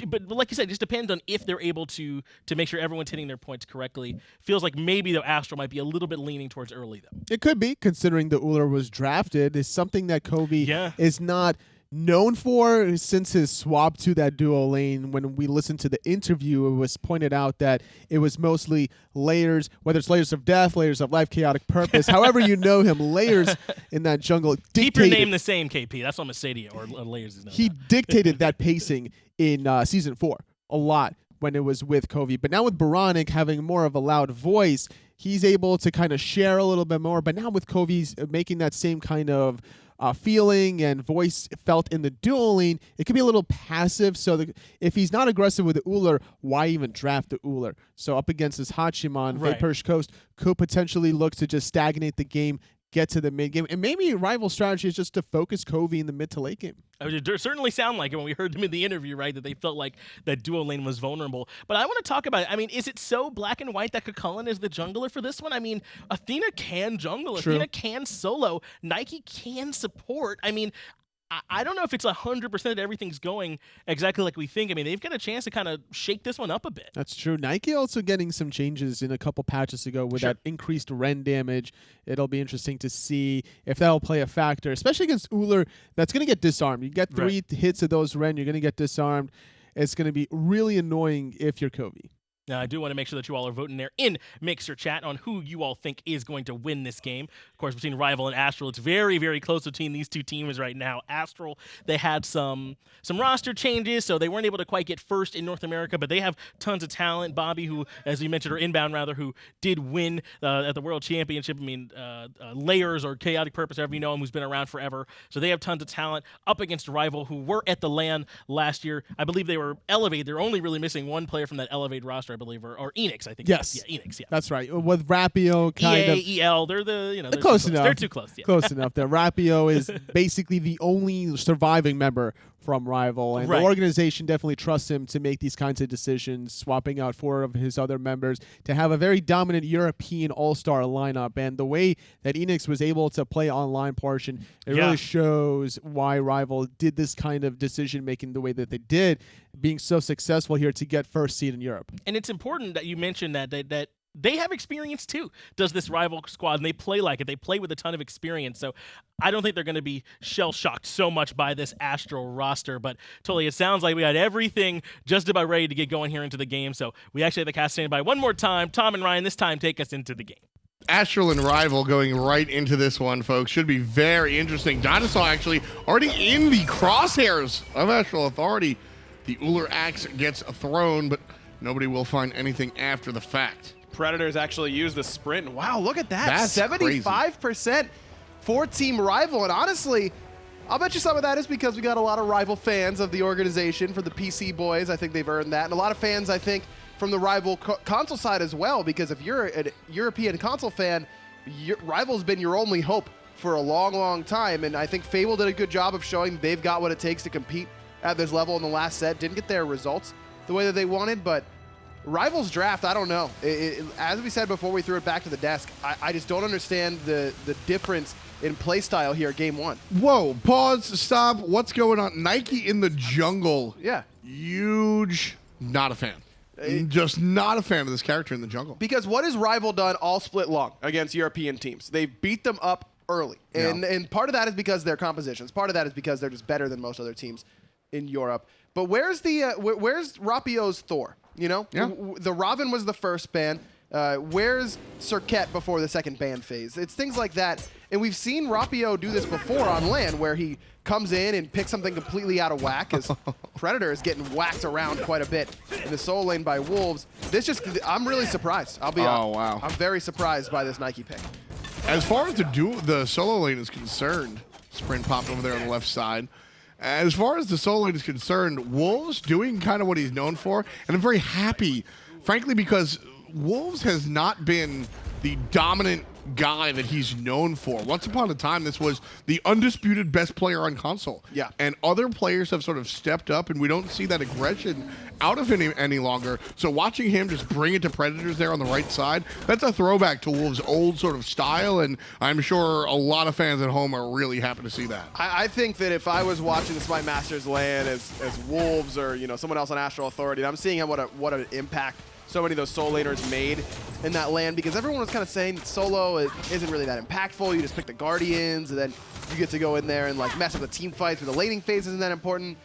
[SPEAKER 5] But like you said, it just depends on if they're able to make sure everyone's hitting their points correctly. Feels like maybe the Astral might be a little bit leaning towards early, though.
[SPEAKER 6] It could be, considering the Ullr was drafted. Is something that Coviiii is not known for since his swap to that duo lane. When we listened to the interview, it was pointed out that it was mostly layers, whether it's layers of death, layers of life, chaotic purpose, however you know him, layers in that jungle.
[SPEAKER 5] Keep your name the same, KP. That's what I'm going to say to you, or layers is
[SPEAKER 6] he dictated that pacing in Season 4 a lot when it was with Coviiii. But now with oBoronic having more of a loud voice, he's able to kind of share a little bit more. But now with Coviiii making that same kind of feeling and voice felt in the dual lane, it could be a little passive. So if he's not aggressive with the Ullr, why even draft the Ullr? So up against this Hachiman, Vaporish Coast could potentially look to just stagnate the game, get to the mid game, and maybe RvL strategy is just to focus Coviiii in the mid to late game.
[SPEAKER 5] It certainly sound like it when we heard them in the interview, right, that they felt like that duo lane was vulnerable. But I want to talk about it. I mean, is it so black and white that Chulainn is the jungler for this one? I mean, Athena can jungle.
[SPEAKER 6] True.
[SPEAKER 5] Athena can solo. Nike can support. I mean, I don't know if it's 100% that everything's going exactly like we think. I mean, they've got a chance to kind of shake this one up a bit.
[SPEAKER 6] That's true. Nike also getting some changes in a couple patches ago with that increased Ren damage. It'll be interesting to see if that'll play a factor, especially against Ullr. That's going to get disarmed. You get 3 hits of those Ren, you're going to get disarmed. It's going to be really annoying if you're Coviiii.
[SPEAKER 5] Now, I do want to make sure that you all are voting there in Mixer Chat on who you all think is going to win this game. Of course, between RvL and Astral, it's very, very close between these two teams right now. Astral, they had some roster changes, so they weren't able to quite get first in North America, but they have tons of talent. Bobby, who, as we mentioned, or INbowned rather, who did win at the World Championship. I mean, Layers or Chaotic Purpose, however you know him, who's been around forever. So they have tons of talent up against RvL, who were at the LAN last year. I believe they were elevated. They're only really missing one player from that elevated roster, I believe, or Enix, I think.
[SPEAKER 6] Yes.
[SPEAKER 5] Yeah, Enix, yeah.
[SPEAKER 6] That's right. With Rapio, kind of.
[SPEAKER 5] EL, they're they're
[SPEAKER 6] close enough.
[SPEAKER 5] They're too close, yeah.
[SPEAKER 6] Close enough. The Rapio is basically the only surviving member from RvL, and the organization definitely trusts him to make these kinds of decisions, swapping out 4 of his other members to have a very dominant European all-star lineup. And the way that Enix was able to play online portion, it really shows why RvL did this kind of decision-making the way that they did, being so successful here to get first seed in Europe.
[SPEAKER 5] And it's important that you mentioned that they have experience too, does this RvL squad, and they play like it. They play with a ton of experience, so I don't think they're going to be shell-shocked so much by this Astral roster, but totally, it sounds like we had everything just about ready to get going here into the game, so we actually have the cast standing by one more time. Tom and Ryan, this time, take us into the game.
[SPEAKER 4] Astral and RvL going right into this one, folks. Should be very interesting. DineOhSaw actually already in the crosshairs of Astral Authority. The Ullr axe gets thrown, but nobody will find anything after the fact.
[SPEAKER 1] Predators actually use the sprint. Wow, look at that.
[SPEAKER 4] That's
[SPEAKER 1] 75% for Team RvL. And honestly, I'll bet you some of that is because we got a lot of RvL fans of the organization for the PC boys. I think they've earned that. And a lot of fans, I think, from the RvL console side as well, because if you're a European console fan, RvL's been your only hope for a long, long time. And I think Fable did a good job of showing they've got what it takes to compete at this level in the last set. Didn't get their results the way that they wanted, but RvL's draft, I don't know. As we said before we threw it back to the desk, I just don't understand the difference in play style here game 1.
[SPEAKER 4] Whoa, pause, stop. What's going on? Nike in the jungle.
[SPEAKER 1] Yeah.
[SPEAKER 4] Huge. Not a fan. Just not a fan of this character in the jungle.
[SPEAKER 1] Because what has RvL done all split long against European teams? They've beat them up early. And part of that is because their compositions. Part of that is because they're just better than most other teams in Europe. But where's Rapio's Thor? You know, the Robin was the first ban. Where's Serket before the second ban phase? It's things like that. And we've seen Rapio do this before on LAN, where he comes in and picks something completely out of whack, as Predator is getting whacked around quite a bit in the solo lane by Wolves. I'm really surprised. I'll be honest.
[SPEAKER 4] Wow.
[SPEAKER 1] I'm very surprised by this Nike pick.
[SPEAKER 4] As far as the solo lane is concerned, Sprint popped over there on the left side. As far as the solo lane is concerned, Wolves doing kind of what he's known for, and I'm very happy, frankly, because Wolves has not been the dominant guy that he's known for. Once upon a time, this was the undisputed best player on console.
[SPEAKER 1] Yeah.
[SPEAKER 4] And other players have sort of stepped up, and we don't see that aggression out of him any longer. So watching him just bring it to Predators there on the right side, that's a throwback to Wolves' old sort of style, and I'm sure a lot of fans at home are really happy to see that.
[SPEAKER 1] I think that if I was watching the Smite Masters LAN as Wolves or someone else on Astral Authority, and I'm seeing what an impact so many of those solo laners made in that LAN, because everyone was kind of saying that solo isn't really that impactful. You just pick the Guardians, and then you get to go in there and like mess up the team fights, where the laning phase isn't that important.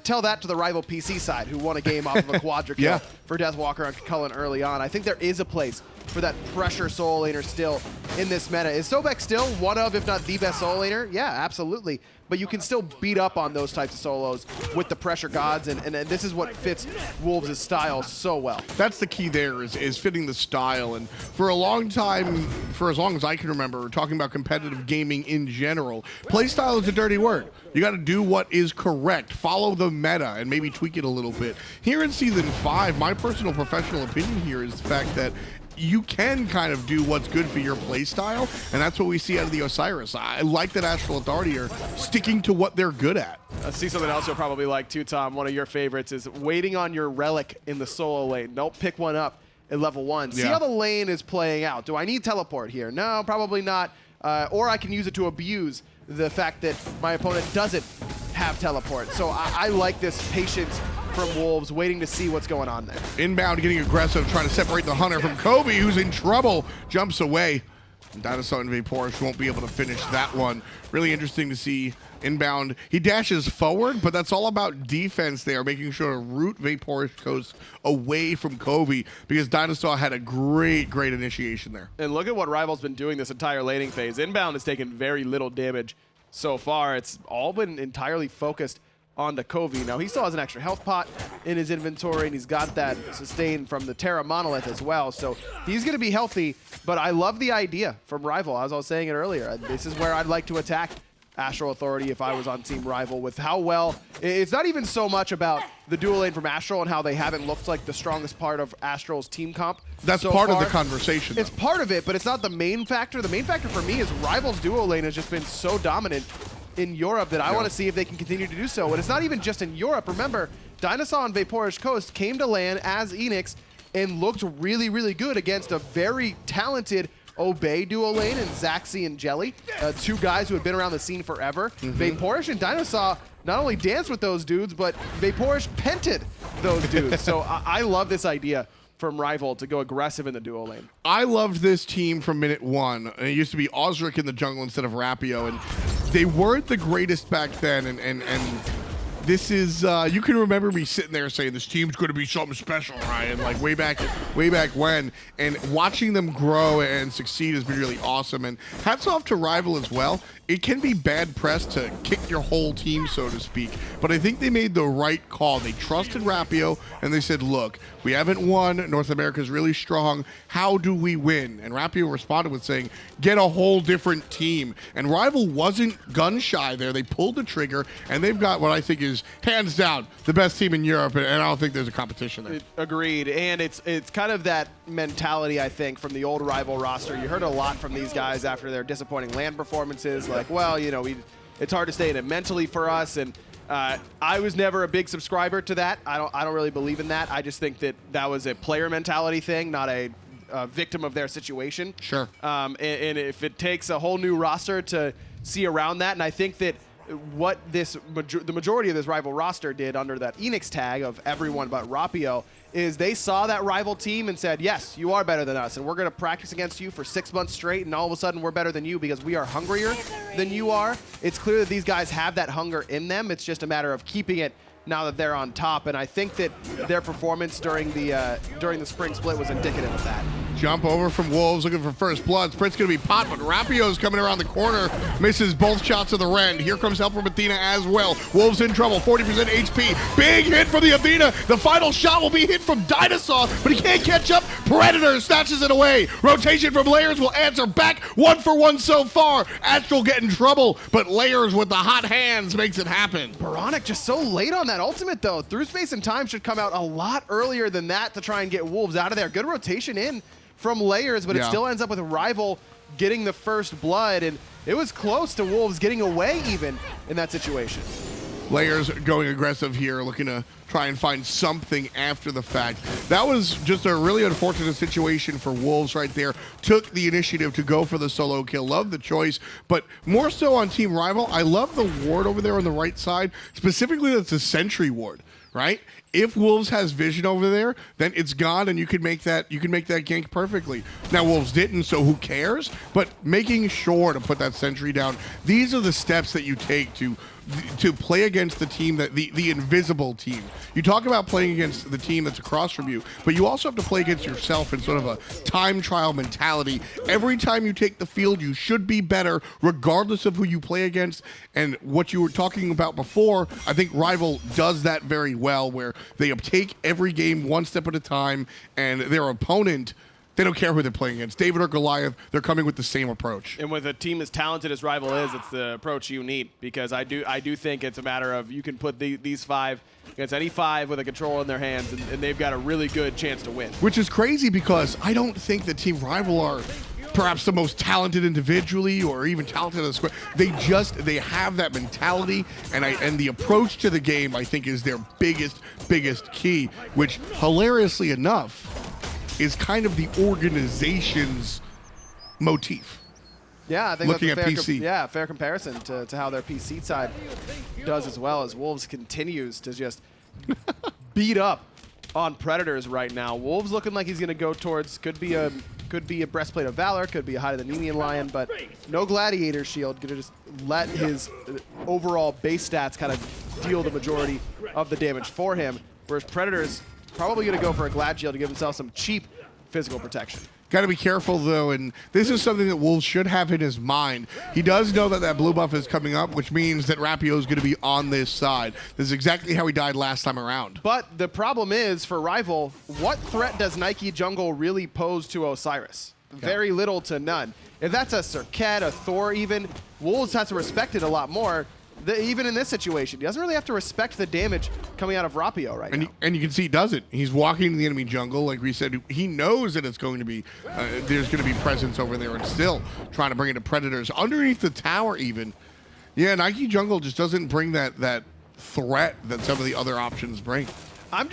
[SPEAKER 1] Tell that to the rival PC side, who won a game off of a quadra kill for Deathwalker on Chulainn early on. I think there is a place for that pressure solo laner still in this meta. Is Sobek still one of, if not the best solo laner? Yeah, absolutely. But you can still beat up on those types of solos with the pressure gods, and this is what fits Wolves' style so well.
[SPEAKER 4] That's the key there, is fitting the style. And for a long time, for as long as I can remember, talking about competitive gaming in general, play style is a dirty word. You got to do what is correct, follow the meta, and maybe tweak it a little bit. Here in Season 5, my personal professional opinion here is the fact that you can kind of do what's good for your play style, and that's what we see out of the Osiris. I like that Astral Authority are sticking to what they're good at.
[SPEAKER 1] I see something else you'll probably like too, Tom. One of your favorites is waiting on your relic in the solo lane. Don't pick one up at level 1. See how the lane is playing out. Do I need teleport here? No, probably not. Or I can use it to abuse the fact that my opponent doesn't have teleport. So I like this patience from Wolves, waiting to see what's going on there.
[SPEAKER 4] INbowned getting aggressive, trying to separate the Hunter from Coviiii, who's in trouble. Jumps away. DineOhSaw and Vaporish won't be able to finish that one. Really interesting to see INbowned. He dashes forward, but that's all about defense there, making sure to root Vaporish goes away from Coviiii, because DineOhSaw had a great initiation there.
[SPEAKER 1] And look at what RvL's been doing this entire laning phase. INbowned has taken very little damage so far. It's all been entirely focused on the Coviiii. Now, he still has an extra health pot in his inventory, and he's got that sustain from the Terra monolith as well, so he's going to be healthy. But I love the idea from RvL, as I was saying it earlier. This is where I'd like to attack Astral Authority if I was on Team RvL, with how well... It's not even so much about the dual lane from Astral and how they haven't looked like the strongest part of Astral's team comp.
[SPEAKER 4] That's
[SPEAKER 1] so
[SPEAKER 4] part
[SPEAKER 1] far.
[SPEAKER 4] of the conversation, though.
[SPEAKER 1] It's part of it, but it's not the main factor. The main factor for me is RvL's duo lane has just been so dominant in Europe that I want to see if they can continue to do so. And it's not even just in Europe. Remember, DineOhSaw and Vaporish Coast came to LAN as Enix and looked really good against a very talented Obey duo lane and Zaxi and Jelly, two guys who had been around the scene forever. Vaporish and DineOhSaw not only danced with those dudes, but Vaporish pented those dudes. So I love this idea from RvL to go aggressive in the duo lane.
[SPEAKER 4] I loved this team from minute one. It used to be Osiris in the jungle instead of Rapio, and they weren't the greatest back then, and this is, you can remember me sitting there saying this team's going to be something special, Ryan, like way back when, and watching them grow and succeed has been really awesome. And hats off to RvL as well. It can be bad press to kick your whole team, so to speak, but I think they made the right call. They trusted Rapio, and they said, look, we haven't won. North America's really strong. How do we win? And Rapio responded with saying, get a whole different team. And RvL wasn't gun shy there. They pulled the trigger, and they've got what I think is hands down the best team in Europe, and I don't think there's a competition there.
[SPEAKER 1] Agreed. And it's kind of that mentality, I think, from the old RvL roster. You heard a lot from these guys after their disappointing LAN performances, like, well, you know, it's hard to stay in it mentally for us, and I was never a big subscriber to that. I don't really believe in that. I just think that was a player mentality thing, not a victim of their situation.
[SPEAKER 4] Sure.
[SPEAKER 1] And if it takes a whole new roster to see around that, and I think that what the majority of this RvL roster did under that Enix tag of everyone but Rapio is they saw that RvL team and said, yes, you are better than us, and we're going to practice against you for 6 months straight, and all of a sudden we're better than you because we are hungrier than you are. It's clear that these guys have that hunger in them. It's just a matter of keeping it now that they're on top, and I think that their performance during the spring split was indicative of that.
[SPEAKER 4] Jump over from Wolves, looking for first blood. Sprint's going to be pot, but Rapio's coming around the corner. Misses both shots of the Rend. Here comes help from Athena as well. Wolves in trouble, 40% HP. Big hit from the Athena. The final shot will be hit from DineOhSaw, but he can't catch up. Predator snatches it away. Rotation from Layers will answer back. 1-for-1 so far. Astral get in trouble, but Layers with the hot hands makes it happen.
[SPEAKER 1] oBoronic just so late on that ultimate, though. Through Space and Time should come out a lot earlier than that to try and get Wolves out of there. Good rotation in from Layers, but it still ends up with RvL getting the first blood, and it was close to Wolves getting away even in that situation.
[SPEAKER 4] Layers going aggressive here, looking to try and find something after the fact. That was just a really unfortunate situation for Wolves right there. Took the initiative to go for the solo kill. Love the choice, but more so on Team RvL, I love the ward over there on the right side. Specifically, that's a sentry ward, right? If Wolves has vision over there, then it's gone, and you could make that gank perfectly. Now Wolves didn't, so who cares? But making sure to put that sentry down, these are the steps that you take to play against the team, that the invisible team. You talk about playing against the team that's across from you, but you also have to play against yourself in sort of a time trial mentality. Every time you take the field, you should be better regardless of who you play against. And what you were talking about before, I think RvL does that very well, where they take every game one step at a time, and their opponent, they don't care who they're playing against. David or Goliath, they're coming with the same approach.
[SPEAKER 1] And with a team as talented as RvL is, it's the approach you need, because I do think it's a matter of you can put these five against any five with a controller in their hands, and they've got a really good chance to win.
[SPEAKER 4] Which is crazy, because I don't think that Team RvL are perhaps the most talented individually or even talented in the squad. They have that mentality, and the approach to the game, I think, is their biggest key, which hilariously enough is kind of the organization's motif.
[SPEAKER 1] Yeah, I think
[SPEAKER 4] looking
[SPEAKER 1] that's
[SPEAKER 4] at PC.
[SPEAKER 1] Fair comparison to how their PC side does as well, as Wolves continues to just beat up on Predators right now. Wolves looking like he's going to go towards, could be a Breastplate of Valor, could be a Hide of the Nemean Lion, but no Gladiator Shield. Going to just let his overall base stats kind of deal the majority of the damage for him, whereas Predators probably going to go for a Glad Shield to give himself some cheap physical protection.
[SPEAKER 4] Got to be careful, though, and this is something that Wolves should have in his mind. He does know that blue buff is coming up, which means that Rapio is going to be on this side. This is exactly how he died last time around.
[SPEAKER 1] But the problem is, for RvL, what threat does Nike Jungle really pose to Osiris? Very little to none. If that's a Serket, a Thor even, Wolves has to respect it a lot more. Even in this situation, he doesn't really have to respect the damage coming out of Rapio right now.
[SPEAKER 4] And you can see he doesn't. He's walking to the enemy jungle. Like we said, he knows that it's going to be, there's going to be presence over there, and still trying to bring it to Predators. Underneath the tower even. Yeah, Nike Jungle just doesn't bring that threat that some of the other options bring.
[SPEAKER 1] I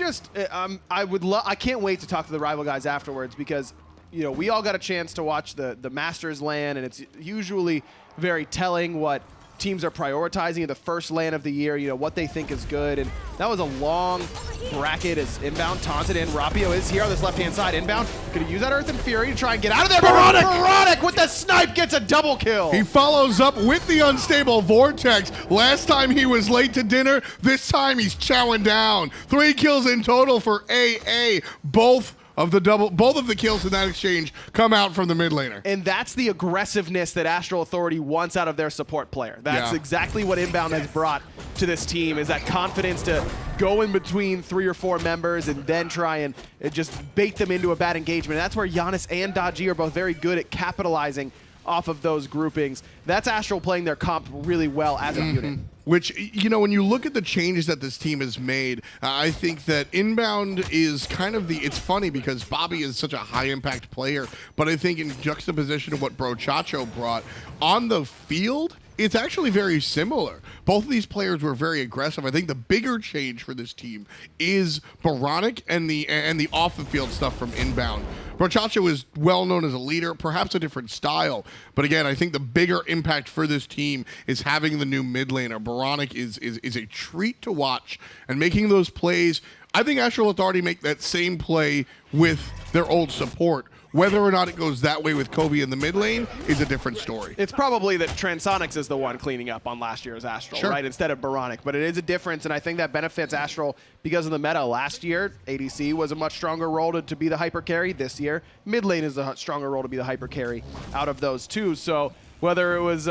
[SPEAKER 1] can't wait to talk to the RvL guys afterwards, because we all got a chance to watch the Masters LAN, and it's usually very telling what teams are prioritizing in the first LAN of the year, what they think is good. And that was a long bracket as INbowned taunted in. Rapio is here on this left-hand side. INbowned going to use that Earth and Fury to try and get out of there. oBoronic with the snipe gets a double kill.
[SPEAKER 4] He follows up with the unstable Vortex. Last time he was late to dinner. This time he's chowing down. 3 kills in total for AA. Both of the kills in that exchange come out from the mid laner.
[SPEAKER 1] And that's the aggressiveness that Astral Authority wants out of their support player. That's exactly what INbowned has brought to this team, is that confidence to go in between 3 or 4 members and then try and just bait them into a bad engagement. And that's where Janus and Dodgy are both very good at capitalizing off of those groupings. That's Astral playing their comp really well as a unit.
[SPEAKER 4] Which, when you look at the changes that this team has made, I think that INbowned is kind of it's funny because Bobby is such a high-impact player, but I think in juxtaposition to what Brochacho brought, on the field, it's actually very similar. Both of these players were very aggressive. I think the bigger change for this team is oBoronic and the off-the-field stuff from INbowned. Brochacho is well known as a leader, perhaps a different style, but again, I think the bigger impact for this team is having the new mid laner. oBoronic is a treat to watch, and making those plays. I think Astral Authority make that same play with their old support. Whether or not it goes that way with Coviiii in the mid lane is a different story.
[SPEAKER 1] It's probably that Transonics is the one cleaning up on last year's Astral, right, instead of oBoronic. But it is a difference, and I think that benefits Astral because of the meta. Last year, ADC was a much stronger role to be the hyper carry. This year, mid lane is a stronger role to be the hyper carry out of those two. So whether it was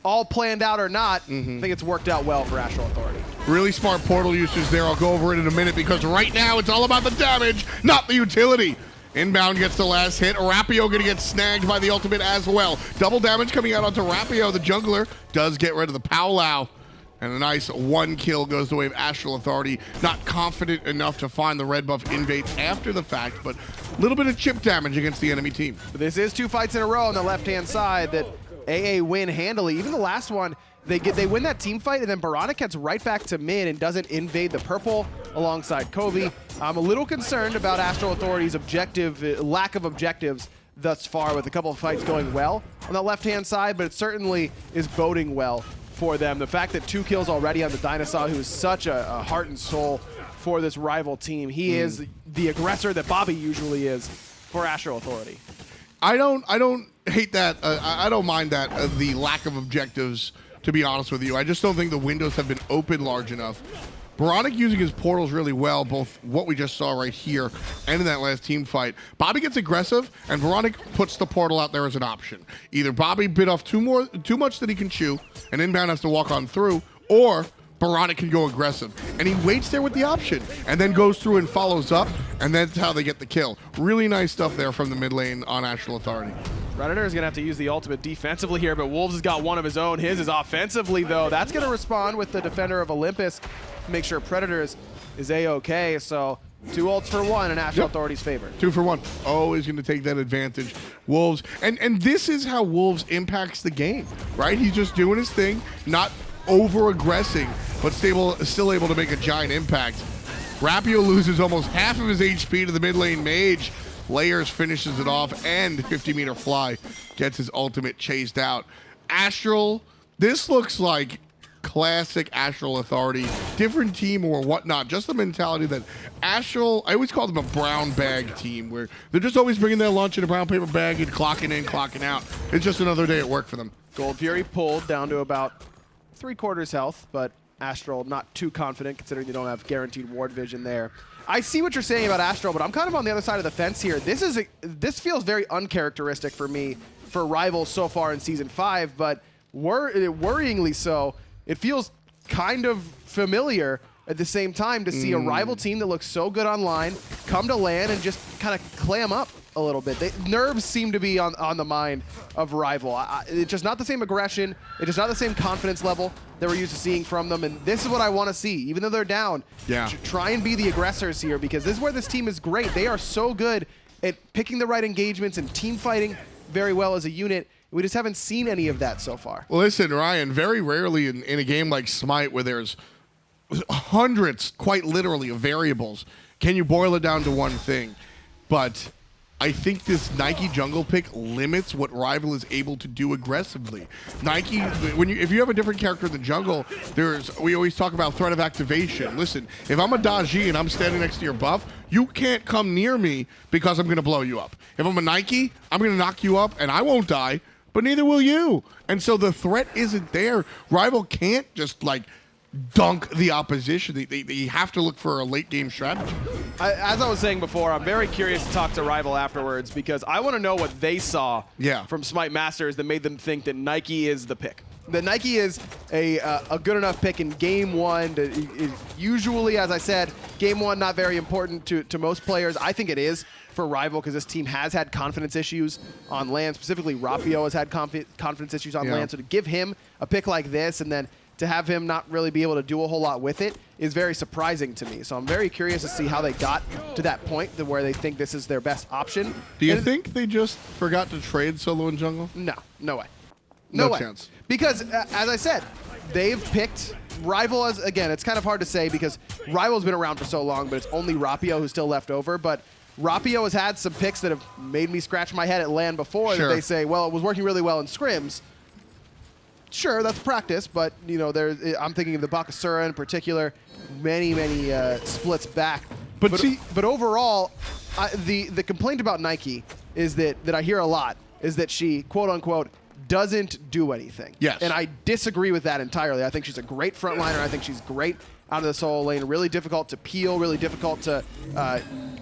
[SPEAKER 1] all planned out or not, I think it's worked out well for Astral Authority.
[SPEAKER 4] Really smart portal usage there. I'll go over it in a minute, because right now it's all about the damage, not the utility. INbowned gets the last hit. Rapio gonna get snagged by the ultimate as well. Double damage coming out onto Rapio. The jungler does get rid of the Powwow. And a nice 1 kill goes the way of Astral Authority. Not confident enough to find the red buff invade after the fact, but a little bit of chip damage against the enemy team.
[SPEAKER 1] But this is 2 fights in a row on the left-hand side that AA win handily. Even the last one, they win that team fight, and then oBoronic gets right back to mid and doesn't invade the purple alongside Coviiii. I'm a little concerned about Astral Authority's lack of objectives thus far, with a couple of fights going well on the left-hand side, but it certainly is boding well for them. The fact that 2 kills already on the DineOhSaw, who is such a heart and soul for this rival team. He is the aggressor that Bobby usually is for Astral Authority.
[SPEAKER 4] I don't hate that. I don't mind that, the lack of objectives, to be honest with you. I just don't think the windows have been open large enough. oBoronic using his portals really well, both what we just saw right here and in that last team fight. Bobby gets aggressive, and oBoronic puts the portal out there as an option. Either Bobby bit off too much that he can chew, and INbowned has to walk on through, or oBoronic can go aggressive. And he waits there with the option, and then goes through and follows up, and that's how they get the kill. Really nice stuff there from the mid lane on Astral Authority.
[SPEAKER 1] Predator is going to have to use the ultimate defensively here, but Wolves has got one of his own. His is offensively, though. That's going to respond with the Defender of Olympus to make sure Predators is A-okay. So 2 ults for 1 in Astral Authority's favor.
[SPEAKER 4] 2 for 1. Always going to take that advantage. Wolves, and this is how Wolves impacts the game, right? He's just doing his thing, not over-aggressing, but still able to make a giant impact. Rapio loses almost half of his HP to the mid lane mage. Layers finishes it off, and 50-meter fly gets his ultimate chased out. Astral, this looks like classic Astral Authority. Different team or whatnot. Just the mentality that Astral, I always call them a brown bag team, where they're just always bringing their lunch in a brown paper bag and clocking in, clocking out. It's just another day at work for them.
[SPEAKER 1] Gold Fury pulled down to about 3/4 health, but Astral not too confident considering they don't have guaranteed ward vision there. I see what you're saying about Astral, but I'm kind of on the other side of the fence here. This feels very uncharacteristic for me for rivals so far in Season 5, but worryingly so. It feels kind of familiar at the same time to see a rival team that looks so good online come to LAN and just kind of clam up a little bit. Nerves seem to be on the mind of rival. It's just not the same aggression. It's just not the same confidence level that we're used to seeing from them, and this is what I want to see. Even though they're down, try and be the aggressors here, because this is where this team is great. They are so good at picking the right engagements and team fighting very well as a unit. We just haven't seen any of that so far.
[SPEAKER 4] Well, listen, Ryan, very rarely in a game like Smite, where there's hundreds, quite literally, of variables, can you boil it down to one thing. But I think this Nike jungle pick limits what Rival is able to do aggressively. Nike, if you have a different character in the jungle, we always talk about threat of activation. Listen, if I'm a Daji and I'm standing next to your buff, you can't come near me because I'm going to blow you up. If I'm a Nike, I'm going to knock you up and I won't die, but neither will you. And so the threat isn't there. Rival can't just like dunk the opposition. They have to look for a late game strategy.
[SPEAKER 1] As I was saying before, I'm very curious to talk to Rival afterwards, because I want to know what they saw from Smite Masters that made them think that Nike is the pick. That Nike is a good enough pick in Game 1. Usually, as I said, Game 1 not very important to most players. I think it is for Rival, because this team has had confidence issues on LAN. Specifically, Rapio has had confidence issues on LAN. So to give him a pick like this and then to have him not really be able to do a whole lot with it is very surprising to me. So I'm very curious to see how they got to that point where they think this is their best option.
[SPEAKER 4] Do you think they just forgot to trade solo and jungle?
[SPEAKER 1] No, no way.
[SPEAKER 4] No way. Chance.
[SPEAKER 1] Because, as I said, they've picked Rival as, again, it's kind of hard to say because Rival's been around for so long, but it's only Rapio who's still left over. But Rapio has had some picks that have made me scratch my head at LAN before that they say, well, it was working really well in scrims. Sure, that's practice, but you know, I'm thinking of the Bakasura in particular. Many splits back. But overall, the complaint about Nike is that I hear a lot is that she, quote unquote, doesn't do anything.
[SPEAKER 4] Yes.
[SPEAKER 1] And I disagree with that entirely. I think she's a great frontliner. I think she's great out of the solo lane. Really difficult to peel. Really difficult to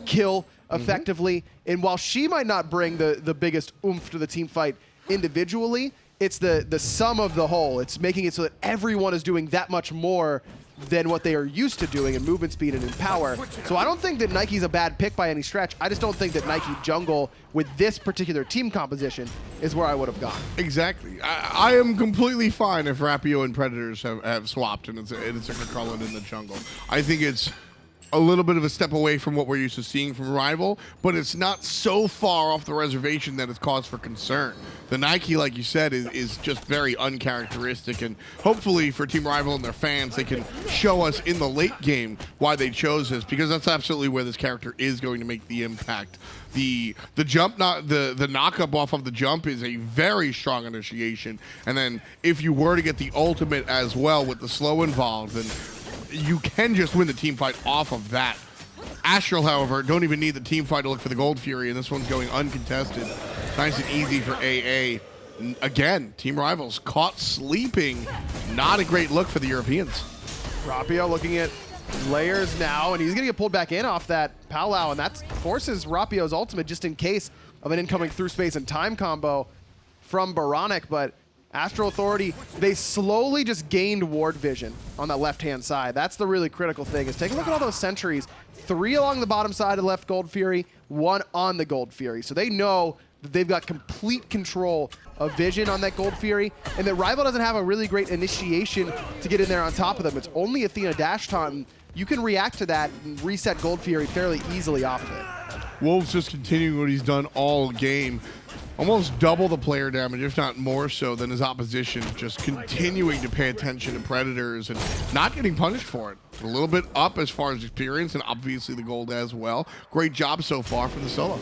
[SPEAKER 1] kill effectively. And while she might not bring the biggest oomph to the team fight individually, it's the sum of the whole. It's making it so that everyone is doing that much more than what they are used to doing in movement speed and in power. So I don't think that Nike's a bad pick by any stretch. I just don't think that Nike jungle with this particular team composition is where I would have gone.
[SPEAKER 4] Exactly. I am completely fine if Rapio and Predators have swapped and it's a Chulainn in the jungle. I think it's a little bit of a step away from what we're used to seeing from RvL, but it's not so far off the reservation that it's cause for concern. The Nike, like you said, is just very uncharacteristic, and hopefully for Team RvL and their fans, they can show us in the late game why they chose this, because that's absolutely where this character is going to make the impact. The jump, the knock-up off of the jump is a very strong initiation, and then if you were to get the ultimate as well with the slow involved, then you can just win the team fight off of that. Astral, however, don't even need the team fight to look for the Gold Fury, and this one's going uncontested. Nice and easy for AA. Again, Team RvL's caught sleeping. Not a great look for the Europeans.
[SPEAKER 1] Rapio looking at Layers now, and he's going to get pulled back in off that powwow, and that forces Rapio's ultimate just in case of an incoming through space and time combo from oBoronic, but Astral Authority, they slowly just gained ward vision on that left-hand side. That's the really critical thing, is take a look at all those sentries. 3 along the bottom side of the left Gold Fury, 1 on the Gold Fury. So they know that they've got complete control of vision on that Gold Fury, and that RvL doesn't have a really great initiation to get in there on top of them. It's only Athena dash taunt, and you can react to that and reset Gold Fury fairly easily off of it.
[SPEAKER 4] Wolves just continuing what he's done all game. Almost double the player damage, if not more so, than his opposition, just continuing to pay attention to Predators and not getting punished for it. A little bit up as far as experience and obviously the gold as well. Great job so far for the solo.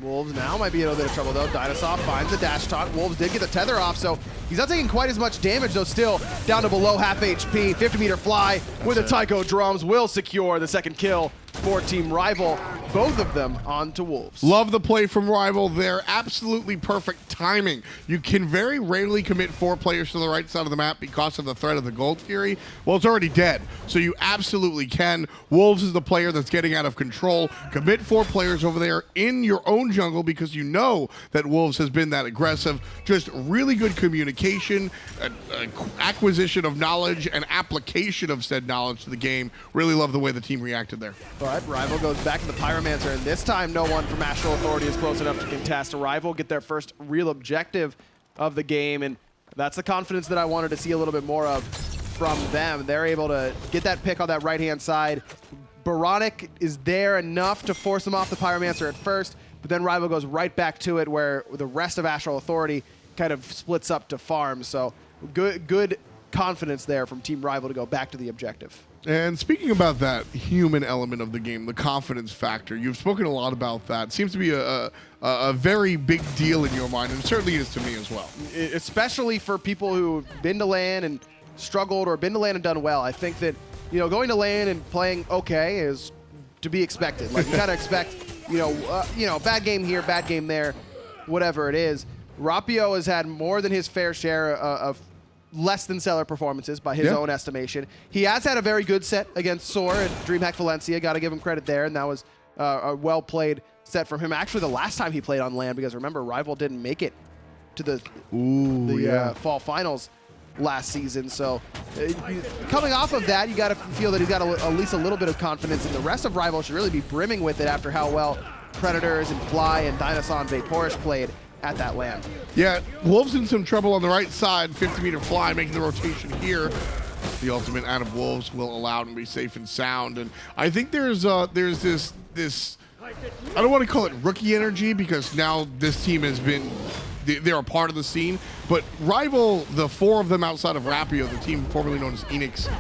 [SPEAKER 1] Wolves now might be in a little bit of trouble though. DineOhSaw finds the dash taunt. Wolves did get the tether off, so he's not taking quite as much damage though, still down to below half HP. 50-meter fly with the Taiko drums will secure the second kill for Team RvL. Both of them on to Wolves.
[SPEAKER 4] Love the play from RvL there. Absolutely perfect timing. You can very rarely commit 4 players to the right side of the map because of the threat of the Gold Fury. Well, it's already dead, so you absolutely can. Wolves is the player that's getting out of control. Commit 4 players over there in your own jungle because you know that Wolves has been that aggressive. Just really good communication, acquisition of knowledge, and application of said knowledge to the game. Really love the way the team reacted there.
[SPEAKER 1] But RvL goes back to the Pyromancer, and this time no one from Astral Authority is close enough to contest. RvL get their first real objective of the game, and that's the confidence that I wanted to see a little bit more of from them. They're able to get that pick on that right-hand side. oBoronic is there enough to force them off the Pyromancer at first, but then RvL goes right back to it where the rest of Astral Authority kind of splits up to farm. So good confidence there from Team RvL to go back to the objective.
[SPEAKER 4] And speaking about that human element of the game, the confidence factor, you've spoken a lot about that. It seems to be a very big deal in your mind, and it certainly is to me as well.
[SPEAKER 1] Especially for people who've been to LAN and struggled, or been to LAN and done well. I think that, you know, going to LAN and playing okay is to be expected. Like, you gotta expect, you know, bad game here, bad game there, whatever it is. Rapio has had more than his fair share of less than stellar performances by his own estimation. He has had a very good set against Soar and DreamHack Valencia. Got to give him credit there, and that was a well-played set from him. Actually, the last time he played on LAN, because remember, RvL didn't make it to the fall finals last season. So coming off of that, you got to feel that he's got at least a little bit of confidence, and the rest of RvL should really be brimming with it after how well Predators and Fly and DineOhSaw and Vaporish played at that LAN.
[SPEAKER 4] Yeah, Wolves in some trouble on the right side. 50-meter fly making the rotation here. The ultimate out of Wolves will allow them to be safe and sound. And I think there's this I don't want to call it rookie energy, because now this team has been, they're a part of the scene. But RvL, the 4 of them outside of Rapio, the team formerly known as Enix.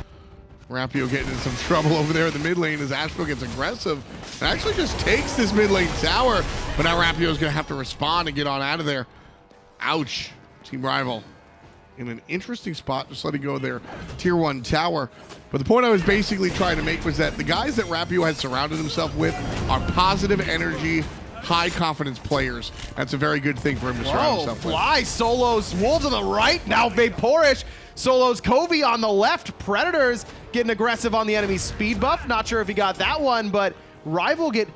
[SPEAKER 4] Rapio getting in some trouble over there in the mid lane as Astral gets aggressive and actually just takes this mid lane tower. But now Rapio is going to have to respond and get on out of there. Ouch. Team RvL in an interesting spot, just letting go of their tier 1 tower. But the point I was basically trying to make was that the guys that Rapio has surrounded himself with are positive energy, high confidence players. That's a very good thing for him to surround himself with.
[SPEAKER 1] Fly solos Wolves on the right, now Vaporish solos Coviiii on the left. Predators getting aggressive on the enemy's speed buff. Not sure if he got that one, but RvL get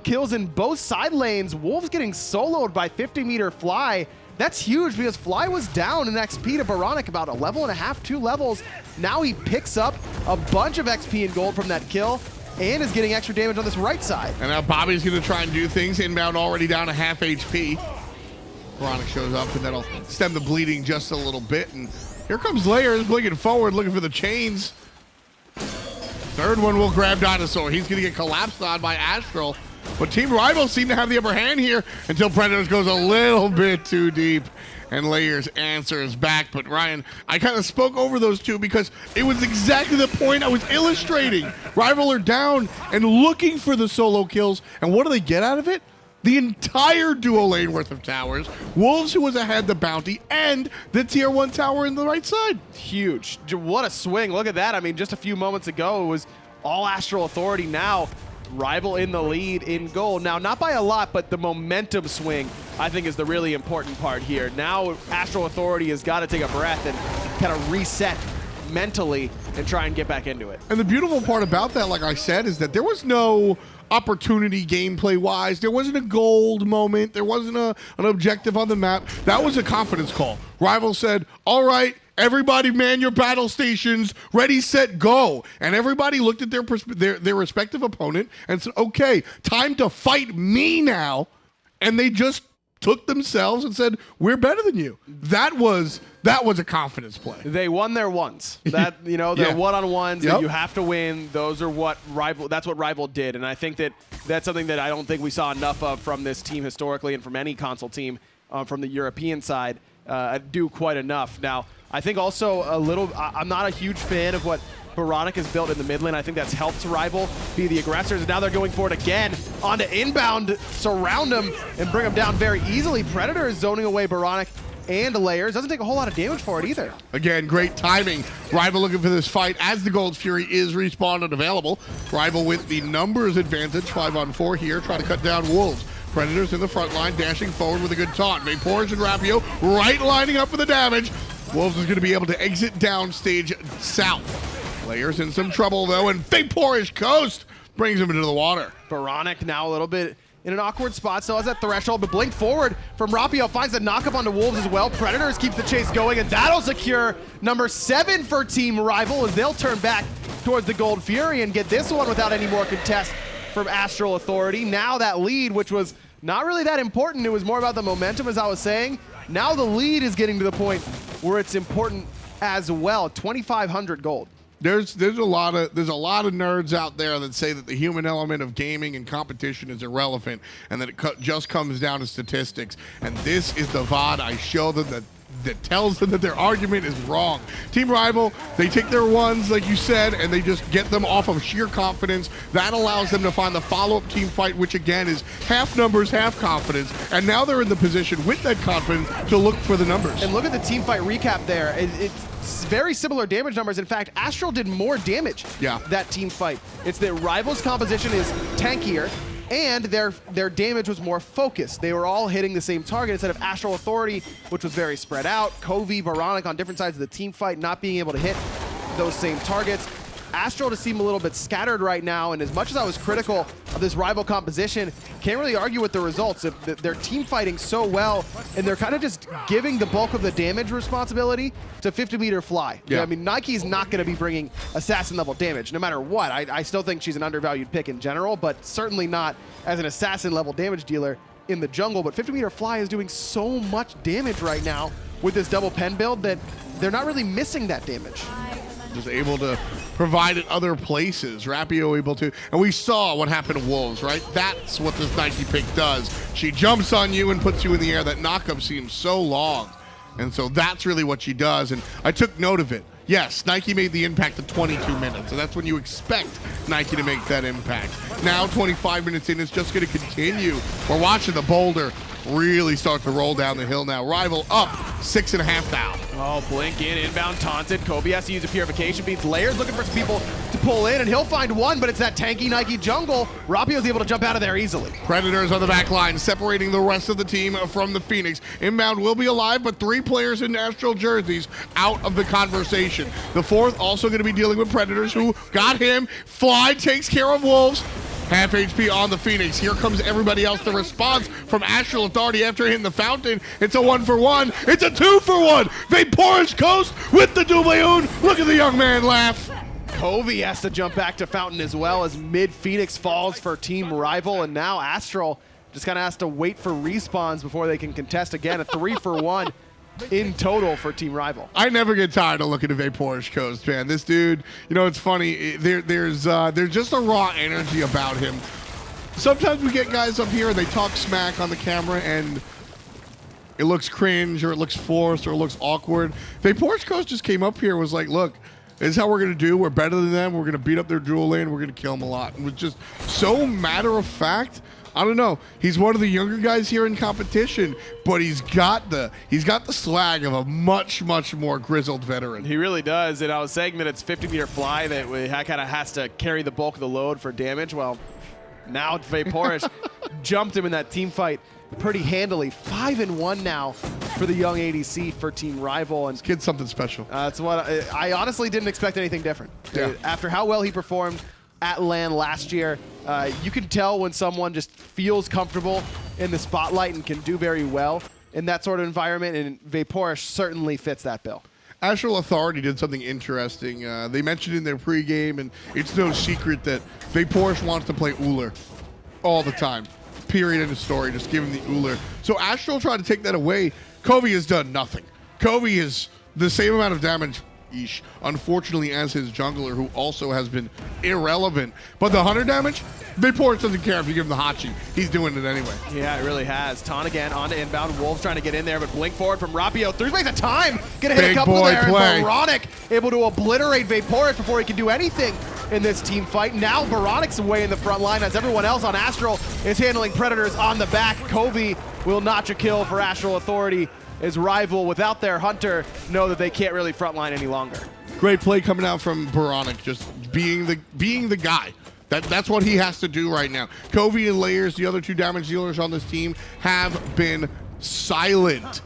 [SPEAKER 1] kills in both side lanes. Wolves getting soloed by 50-meter fly. That's huge because Fly was down in XP to Boronic about a level and a half, 2 levels. Now he picks up a bunch of XP and gold from that kill and is getting extra damage on this right side.
[SPEAKER 4] And now Bobby's going to try and do things. INbowned already down to half HP. Boronic shows up, and that'll stem the bleeding just a little bit. And here comes Layers blinking forward, looking for the chains. Third one will grab DineOhSaw. He's going to get collapsed on by Astral. But Team RvL seem to have the upper hand here until Predators goes a little bit too deep. And Layers answers back. But Ryan, I kind of spoke over those two because it was exactly the point I was illustrating. RvL are down and looking for the solo kills. And what do they get out of it? The entire duo lane worth of towers. Wolves, who was ahead the bounty, and the tier 1 tower in the right side.
[SPEAKER 1] Huge. What a swing. Look at that. I mean, just a few moments ago, it was all Astral Authority. Now, RvL in the lead in gold. Now, not by a lot, but the momentum swing, I think, is the really important part here. Now, Astral Authority has got to take a breath and kind of reset mentally and try and get back into it.
[SPEAKER 4] And the beautiful part about that, like I said, is that there was no opportunity gameplay-wise. There wasn't a gold moment. There wasn't an objective on the map. That was a confidence call. RvL said, all right, everybody man your battle stations, ready, set, go. And everybody looked at their respective opponent and said, okay, time to fight me now. And they just took themselves and said, we're better than you. That was a confidence play.
[SPEAKER 1] They won their ones. That, you know, their one-on-ones that you have to win. Those are what that's what RvL did. And I think that's something that I don't think we saw enough of from this team historically and from any console team from the European side do quite enough. Now, I think also I'm not a huge fan of what Boronic has built in the mid lane. I think that's helped RvL be the aggressors. And now they're going for it again onto INbowned, surround him and bring him down very easily. Predator is zoning away Boronic and Layers. Doesn't take a whole lot of damage for it either.
[SPEAKER 4] Again, great timing. RvL looking for this fight as the Gold Fury is respawned and available. RvL with the numbers advantage, 5-on-4 here, trying to cut down Wolves. Predators in the front line, dashing forward with a good taunt. Vaporish and Rapio right lining up for the damage. Wolves is going to be able to exit downstage south. Layers in some trouble, though, and Vaporish Coast brings him into the water.
[SPEAKER 1] Boronic now a little bit in an awkward spot, still has that threshold, but blink forward from Rapio finds a knockup onto Wolves as well. Predators keeps the chase going, and that'll secure number 7 for Team RvL as they'll turn back towards the Gold Fury and get this one without any more contest from Astral Authority. Now that lead, which was not really that important, it was more about the momentum, as I was saying. Now the lead is getting to the point where it's important as well. 2,500 gold.
[SPEAKER 4] There's a lot of nerds out there that say that the human element of gaming and competition is irrelevant and that it just comes down to statistics. And this is the VOD I show them that tells them that their argument is wrong. Team RvL, they take their ones, like you said, and they just get them off of sheer confidence. That allows them to find the follow-up team fight, which again is half numbers, half confidence. And now they're in the position with that confidence to look for the numbers.
[SPEAKER 1] And look at the team fight recap there. It's very similar damage numbers. In fact, Astral did more damage that team fight. It's that RvL's composition is tankier, and their damage was more focused. They were all hitting the same target instead of Astral Authority, which was very spread out. Coviiii, Boronic on different sides of the team fight, not being able to hit those same targets. Astral to seem a little bit scattered right now, and as much as I was critical of this RvL composition, can't really argue with the results. They're team fighting so well, and they're kind of just giving the bulk of the damage responsibility to 50-meter Fly.
[SPEAKER 4] Yeah.
[SPEAKER 1] I mean, Nike's not going to be bringing assassin-level damage, no matter what. I still think she's an undervalued pick in general, but certainly not as an assassin-level damage dealer in the jungle. But 50-meter Fly is doing so much damage right now with this double pen build that they're not really missing that damage.
[SPEAKER 4] Just able to provide it other places. Rapio able to, and we saw what happened to Wolves, right? That's what this Nike pick does. She jumps on you and puts you in the air. That knockup seems so long. And so that's really what she does. And I took note of it. Yes, Nike made the impact at 22 minutes. So that's when you expect Nike to make that impact. Now 25 minutes in, it's just going to continue. We're watching the boulder really start to roll down the hill now. RvL up 6.5 down.
[SPEAKER 1] Oh, blink in, inbound taunted. Coviiii has to use a purification beats. Layers looking for some people to pull in, and he'll find one, but it's that tanky Nike jungle. Rapio's able to jump out of there easily.
[SPEAKER 4] Predators on the back line, separating the rest of the team from the Phoenix. INbowned will be alive, but 3 players in Astral jerseys out of the conversation. The 4th also going to be dealing with Predators, who got him. Fly takes care of Wolves. Half HP on the Phoenix. Here comes everybody else. The response from Astral Authority after hitting the fountain. It's a 1-for-1. It's a 2-for-1. Vaporous Coast with the double. Look at the young man laugh.
[SPEAKER 1] Coviiii has to jump back to fountain as well as mid Phoenix falls for Team RvL, and now Astral just kind of has to wait for respawns before they can contest again. A 3-for-1 in total for Team RvL.
[SPEAKER 4] I never get tired of looking at Vaporous Coast, man. This dude, you know, it's funny. There's just a raw energy about him. Sometimes we get guys up here and they talk smack on the camera and it looks cringe or it looks forced or it looks awkward. Vaporous Coast just came up here and was like, look, this is how we're going to do. We're better than them. We're going to beat up their dual lane. We're going to kill them a lot. It was just so matter of fact. I don't know. He's one of the younger guys here in competition, but he's got the swag of a much more grizzled veteran.
[SPEAKER 1] He really does. And I was saying that it's 50-meter fly that kind of has to carry the bulk of the load for damage. Well, now Vaporous jumped him in that team fight pretty handily. 5-1 now for the young ADC for Team RvL. And
[SPEAKER 4] this kid's something special.
[SPEAKER 1] That's what I honestly didn't expect anything different.
[SPEAKER 4] Yeah.
[SPEAKER 1] After how well he performed at LAN last year, you can tell when someone just feels comfortable in the spotlight and can do very well in that sort of environment, and Vaporous certainly fits that bill.
[SPEAKER 4] Astral Authority did something interesting. They mentioned in their pregame, and it's no secret that Vaporous wants to play Ullr all the time. Period in the story, just give him the Ullr. So Astral tried to take that away. Coviiii has done nothing. Coviiii is the same amount of damage, unfortunately, as his jungler, who also has been irrelevant. But the 100 damage, Vaporous doesn't care if you give him the Hachi. He's doing it anyway.
[SPEAKER 1] Yeah, it really has. Taunt again onto INbowned. Wolves trying to get in there, but blink forward from Rapio. 3 space of time. Gonna hit a couple there.
[SPEAKER 4] Play.
[SPEAKER 1] And oBoronic able to obliterate Vaporous before he can do anything in this team fight. Now Boronic's away in the front line as everyone else on Astral is handling Predators on the back. Coviiii will notch a kill for Astral Authority as RvL, without their Hunter, know that they can't really frontline any longer.
[SPEAKER 4] Great play coming out from Oboronic, just being the guy. That's what he has to do right now. Coviiii and Layers, the other 2 damage dealers on this team, have been silent.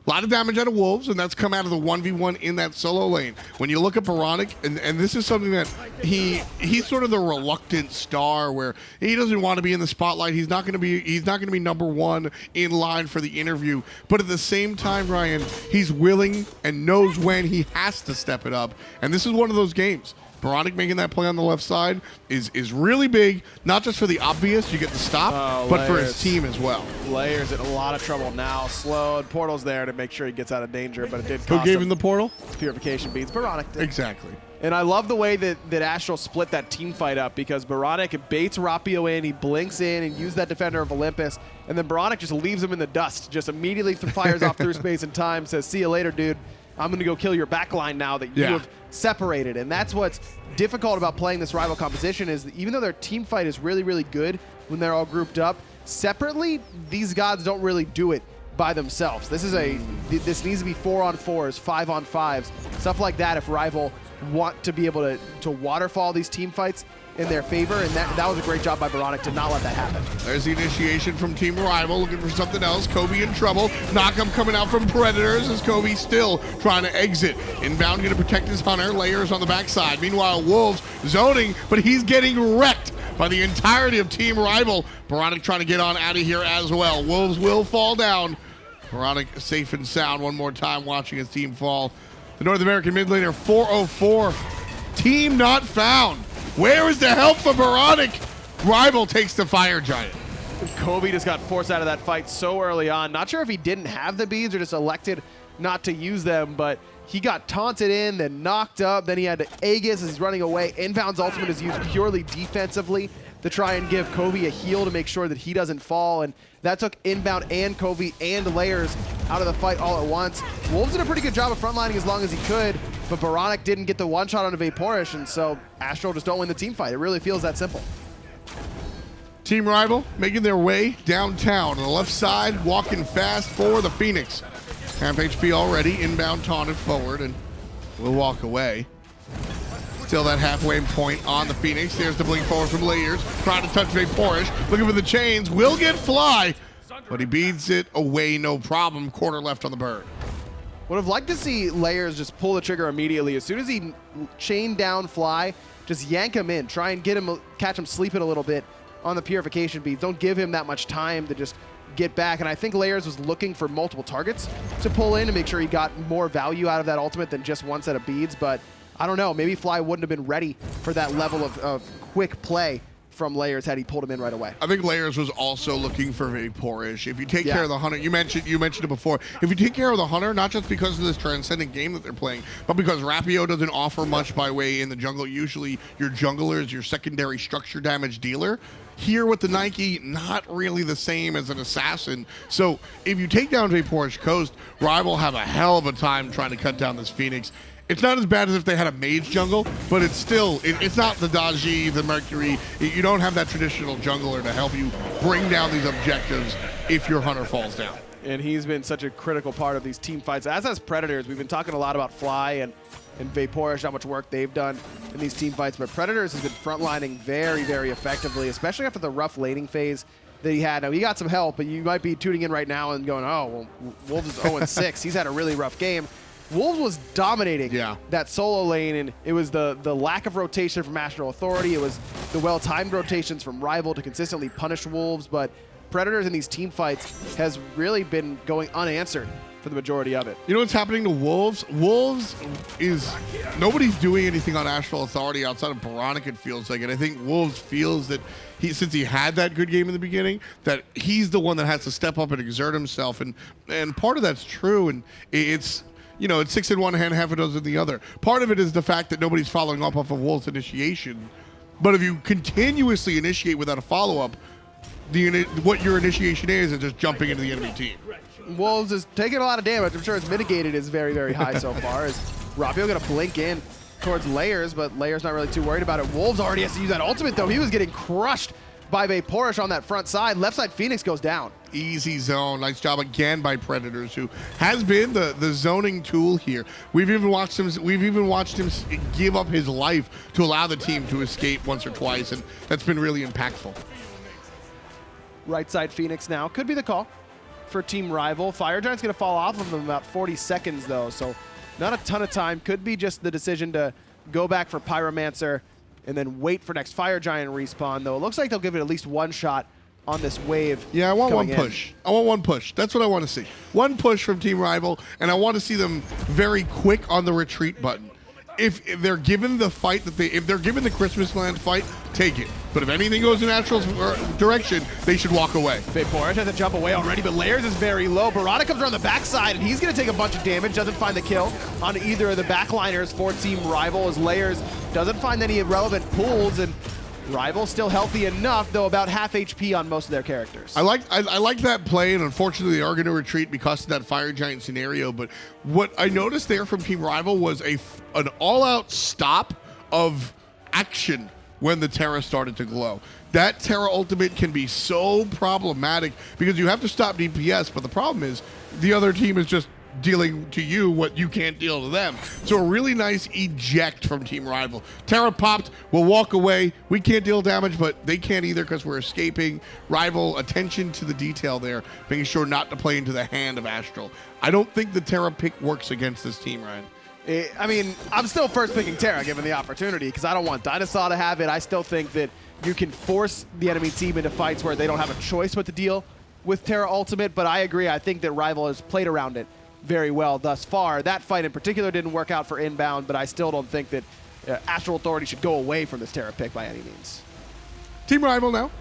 [SPEAKER 4] A lot of damage out of Wolves, and that's come out of the 1v1 in that solo lane. When you look at Oboronic, and this is something that he's sort of the reluctant star where he doesn't want to be in the spotlight. He's not going to be #1 in line for the interview. But at the same time, Ryan, he's willing and knows when he has to step it up. And this is one of those games. Oboronic making that play on the left side is really big, not just for the obvious, you get the stop, but for his team as well.
[SPEAKER 1] Layers in a lot of trouble now. Slowed. Portal's there to make sure he gets out of danger, but it did cost
[SPEAKER 4] Who gave him the portal?
[SPEAKER 1] Purification beads. Oboronic did.
[SPEAKER 4] Exactly.
[SPEAKER 1] And I love the way that Astral split that team fight up, because Oboronic baits Rapio in, he blinks in and uses that Defender of Olympus, and then Oboronic just leaves him in the dust, just immediately fires off through space and time, says, see you later, dude. I'm going to go kill your backline now that you have separated. And that's what's difficult about playing this RvL composition, is that even though their team fight is really, really good when they're all grouped up, separately, these gods don't really do it by themselves. This needs to be 4-on-4s, 5-on-5s, stuff like that if RvL want to be able to waterfall these team fights in their favor, and that was a great job by Oboronic to not let that happen.
[SPEAKER 4] There's the initiation from Team RvL, looking for something else. Coviiii in trouble. Knockup coming out from Predators as Coviiii still trying to exit. INbowned going to protect his Hunter. Layers on the backside. Meanwhile, Wolves zoning, but he's getting wrecked by the entirety of Team RvL. Oboronic trying to get on out of here as well. Wolves will fall down. Oboronic safe and sound one more time, watching his team fall. The North American mid laner 404. Team not found. Where is the help for Oboronic? RvL takes the Fire Giant.
[SPEAKER 1] Coviiii just got forced out of that fight so early on. Not sure if he didn't have the beads or just elected not to use them, but he got taunted in, then knocked up, then he had to Aegis as he's running away. INbound's ultimate is used purely defensively to try and give Coviiii a heal to make sure that he doesn't fall, and that took INbowned and Coviiii and Layers out of the fight all at once. Wolves did a pretty good job of frontlining as long as he could, but Oboronic didn't get the one-shot onto Vaporous, and so Astral just don't win the team fight. It really feels that simple.
[SPEAKER 4] Team RvL making their way downtown on the left side, walking fast for the Phoenix. Half HP already, INbowned taunted forward, and will walk away. Still that halfway point on the Phoenix. There's the blink forward from Layers. Trying to touch Vaporous. Looking for the chains. Will get fly, but he beats it away, no problem. Quarter left on the bird.
[SPEAKER 1] Would have liked to see Layers just pull the trigger immediately. As soon as he chained down Fly, just yank him in. Try and get him, catch him sleeping a little bit on the purification beads. Don't give him that much time to just get back. And I think Layers was looking for multiple targets to pull in to make sure he got more value out of that ultimate than just one set of beads. But I don't know, maybe Fly wouldn't have been ready for that level of quick play from Layers had he pulled him in right away.
[SPEAKER 4] I think Layers was also looking for Vaporish. If you take care of the Hunter, you mentioned it before. If you take care of the Hunter, not just because of this transcendent game that they're playing, but because Rapio doesn't offer much by way in the jungle. Usually your jungler is your secondary structure damage dealer. Here with the Nike, not really the same as an assassin. So if you take down Vaporish Coast, RvL have a hell of a time trying to cut down this Phoenix. It's not as bad as if they had a mage jungle, but it's still, it's not the Daji, the Mercury. You don't have that traditional jungler to help you bring down these objectives if your Hunter falls down.
[SPEAKER 1] And he's been such a critical part of these team fights. As has Predators, we've been talking a lot about Fly and Vaporish, how much work they've done in these team fights, but Predators has been frontlining very, very effectively, especially after the rough laning phase that he had. Now, he got some help, but you might be tuning in right now and going, oh, well, Wolves is 0-6. He's had a really rough game. Wolves was dominating that solo lane, and it was the lack of rotation from Astral Authority. It was the well-timed rotations from RvL to consistently punish Wolves, but Predators in these team fights has really been going unanswered for the majority of it.
[SPEAKER 4] You know what's happening to Wolves? Wolves is, nobody's doing anything on Astral Authority outside of oBoronic, it feels like. And I think Wolves feels that since he had that good game in the beginning, that he's the one that has to step up and exert himself. And part of that's true, and it's, you know, it's 6 in one hand, half a dozen in the other. Part of it is the fact that nobody's following up off of Wolves' initiation. But if you continuously initiate without a follow-up, what your initiation is just jumping into the enemy team.
[SPEAKER 1] Wolves is taking a lot of damage. I'm sure his mitigated is very, very high so far. Is Rapio going to blink in towards Layers, but Layers not really too worried about it. Wolves already has to use that ultimate, though. He was getting crushed by Vaporish on that front side. Left side Phoenix goes down.
[SPEAKER 4] Easy zone. Nice job again by Predators, who has been the zoning tool here. We've even watched him give up his life to allow the team to escape once or twice, and that's been really impactful.
[SPEAKER 1] Right side Phoenix now could be the call for Team RvL. Fire Giant's going to fall off of him in about 40 seconds, though, so not a ton of time. Could be just the decision to go back for Pyromancer and then wait for next Fire Giant respawn, though it looks like they'll give it at least one shot on this wave.
[SPEAKER 4] Yeah, I want one push. I want one push. That's what I want to see. One push from Team RvL, and I want to see them very quick on the retreat button. If they're given the fight if they're given the Christmas Land fight, take it. But if anything goes in Astral's direction, they should walk away.
[SPEAKER 1] Vaporish has to jump away already, but Layers is very low. oBoronic comes around the backside, and he's going to take a bunch of damage. Doesn't find the kill on either of the backliners for Team RvL, as Layers doesn't find any irrelevant pulls, and RvL still healthy enough, though about half HP on most of their characters. I
[SPEAKER 4] like that play, and unfortunately they are going to retreat because of that Fire Giant scenario. But what I noticed there from Team RvL was an all-out stop of action when the Terra started to glow. That Terra ultimate can be so problematic because you have to stop DPS, but the problem is the other team is just dealing to you what you can't deal to them. So a really nice eject from Team RvL. Terra popped, we'll walk away. We can't deal damage, but they can't either because we're escaping. RvL, attention to the detail there, making sure not to play into the hand of Astral. I don't think the Terra pick works against this team, Ryan.
[SPEAKER 1] I mean, I'm still first picking Terra given the opportunity because I don't want DineOhSaw to have it. I still think that you can force the enemy team into fights where they don't have a choice but to deal with Terra Ultimate, but I agree. I think that RvL has played around it very well thus far. That fight in particular didn't work out for INbowned, but I still don't think that Astral Authority should go away from this Terra pick by any means.
[SPEAKER 4] Team RvL now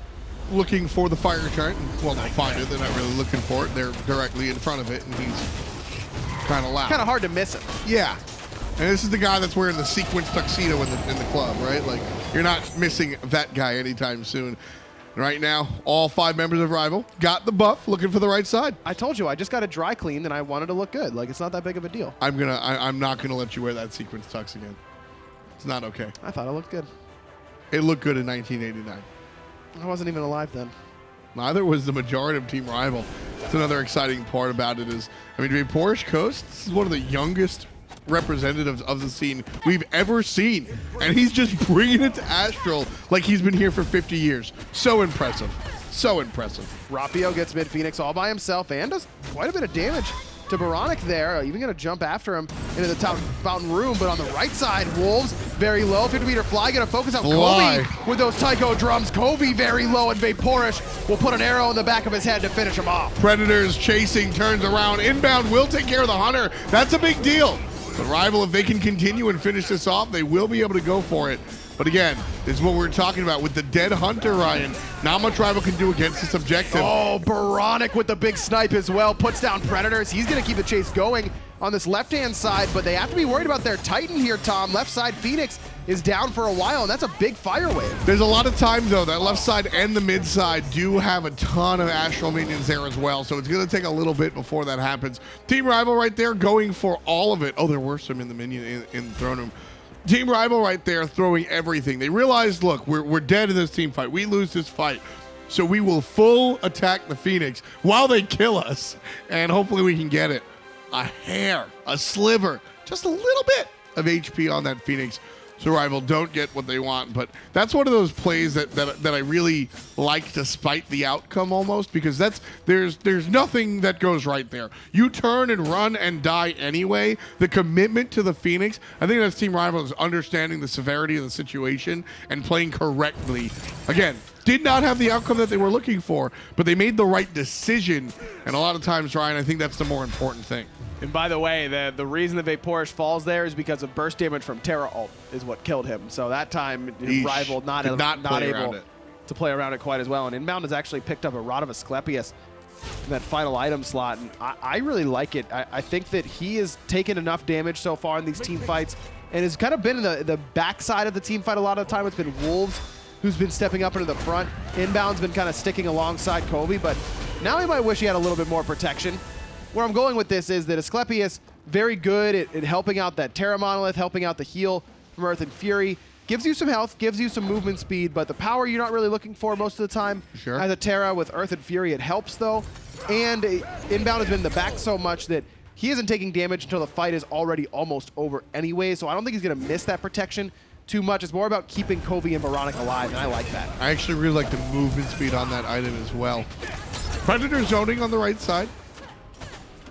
[SPEAKER 4] looking for the Fire Giant. Well, they'll find it. They're not really looking for it. They're directly in front of it, and he's kind of loud.
[SPEAKER 1] Kind of hard to miss him.
[SPEAKER 4] Yeah. And this is the guy that's wearing the sequins tuxedo in the club, right? Like, you're not missing that guy anytime soon. Right now, all 5 members of RvL got the buff, looking for the right side.
[SPEAKER 1] I told you, I just got it dry cleaned, and I wanted to look good. Like, it's not that big of a deal.
[SPEAKER 4] I'm not gonna let you wear that sequins tux again. It's not okay.
[SPEAKER 1] I thought it looked good.
[SPEAKER 4] It looked good in 1989.
[SPEAKER 1] I wasn't even alive then.
[SPEAKER 4] Neither was the majority of Team RvL. That's another exciting part about it is, I mean, Vaporish Coast, this is one of the youngest representatives of the scene we've ever seen, and he's just bringing it to Astral like he's been here for 50 years. So impressive. So impressive.
[SPEAKER 1] Rapio gets mid Phoenix all by himself and does quite a bit of damage to oBoronic there. Even going to jump after him into the top fountain room, but on the right side, Wolves very low. 50-meter fly, gonna focus on
[SPEAKER 4] Fly.
[SPEAKER 1] Coviiii with those Taiko drums. Coviiii very low, and Vaporish will put an arrow in the back of his head to finish him off.
[SPEAKER 4] Predators chasing, turns around. Inbound will take care of the Hunter. That's a big deal. The RvL, if they can continue and finish this off, they will be able to go for it. But again, this is what we're talking about with the dead Hunter, Ryan. Not much RvL can do against this objective.
[SPEAKER 1] Oh, oBoronic with the big snipe as well. Puts down Predators. He's going to keep the chase going on this left-hand side, but they have to be worried about their Titan here, Tom. Left side, Phoenix is down for a while, and that's a big fire wave.
[SPEAKER 4] There's a lot of time, though. That left side and the mid side do have a ton of Astral minions there as well, so it's going to take a little bit before that happens. Team RvL right there going for all of it. Oh, there were some in the minion in the throne room. Team RvL right there throwing everything. They realized, look, we're dead in this team fight. We lose this fight. So we will full attack the Phoenix while they kill us, and hopefully we can get it. A hair, a sliver, just a little bit of HP on that Phoenix. So RvL don't get what they want, but that's one of those plays that I really like to spite the outcome almost, because there's nothing that goes right there. You turn and run and die anyway. The commitment to the Phoenix, I think that's Team RvL is understanding the severity of the situation and playing correctly. Again, did not have the outcome that they were looking for, but they made the right decision. And a lot of times, Ryan, I think that's the more important thing.
[SPEAKER 1] And by the way, the reason the Vaporish falls there is because of burst damage from Terra ult is what killed him. So that time, RvL not able to play around it quite as well. And INbowned has actually picked up a Rod of Asclepius in that final item slot. And I really like it. I think that he has taken enough damage so far in these team fights and has kind of been in the backside of the team fight a lot of the time. It's been Wolves who's been stepping up into the front. INbound's been kind of sticking alongside Coviiii, but now he might wish he had a little bit more protection. Where I'm going with this is that Asclepius, very good at helping out that Terra monolith, helping out the heal from Earth and Fury. Gives you some health, gives you some movement speed, but the power you're not really looking for most of the time.
[SPEAKER 4] Sure.
[SPEAKER 1] As a Terra with Earth and Fury, it helps though. And INbound has been in the back so much that he isn't taking damage until the fight is already almost over anyway, so I don't think he's going to miss that protection too much. It's more about keeping Coviiii and oBoronic alive, and I like that.
[SPEAKER 4] I actually really like the movement speed on that item as well. Predator zoning on the right side.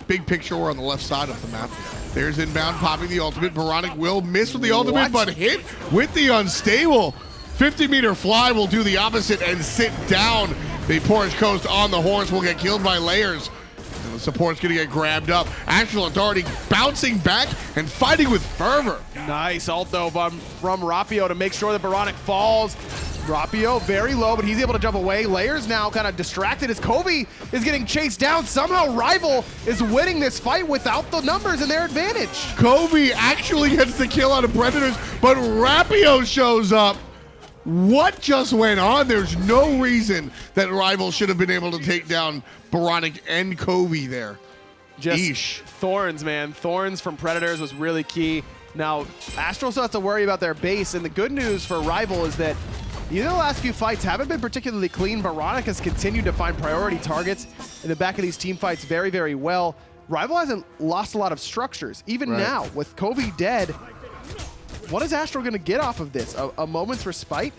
[SPEAKER 4] Big picture, we're on the left side of the map. There's INbound popping the ultimate. oBoronic will miss with the ultimate, but hit with the unstable. 50-meter fly will do the opposite and sit down. Vaporish Coast on the horse will get killed by Layers. And the support's gonna get grabbed up. Astral Authority bouncing back and fighting with fervor.
[SPEAKER 1] Nice ult though from Rapio to make sure that oBoronic falls. Rapio very low, but he's able to jump away. Layers now kind of distracted as Coviiii is getting chased down. Somehow RvL is winning this fight without the numbers in their advantage.
[SPEAKER 4] Coviiii actually gets the kill out of Predators, but Rapio shows up. What just went on? There's no reason that RvL should have been able to take down oBoronic and Coviiii there.
[SPEAKER 1] Just Thorns, man. Thorns from Predators was really key. Now, Astral still has to worry about their base, and the good news for RvL is that the last few fights haven't been particularly clean. oBoronic has continued to find priority targets in the back of these team fights very, very well. RvL hasn't lost a lot of structures. Even now, with Coviiii dead, what is Astral going to get off of this? A moment's respite?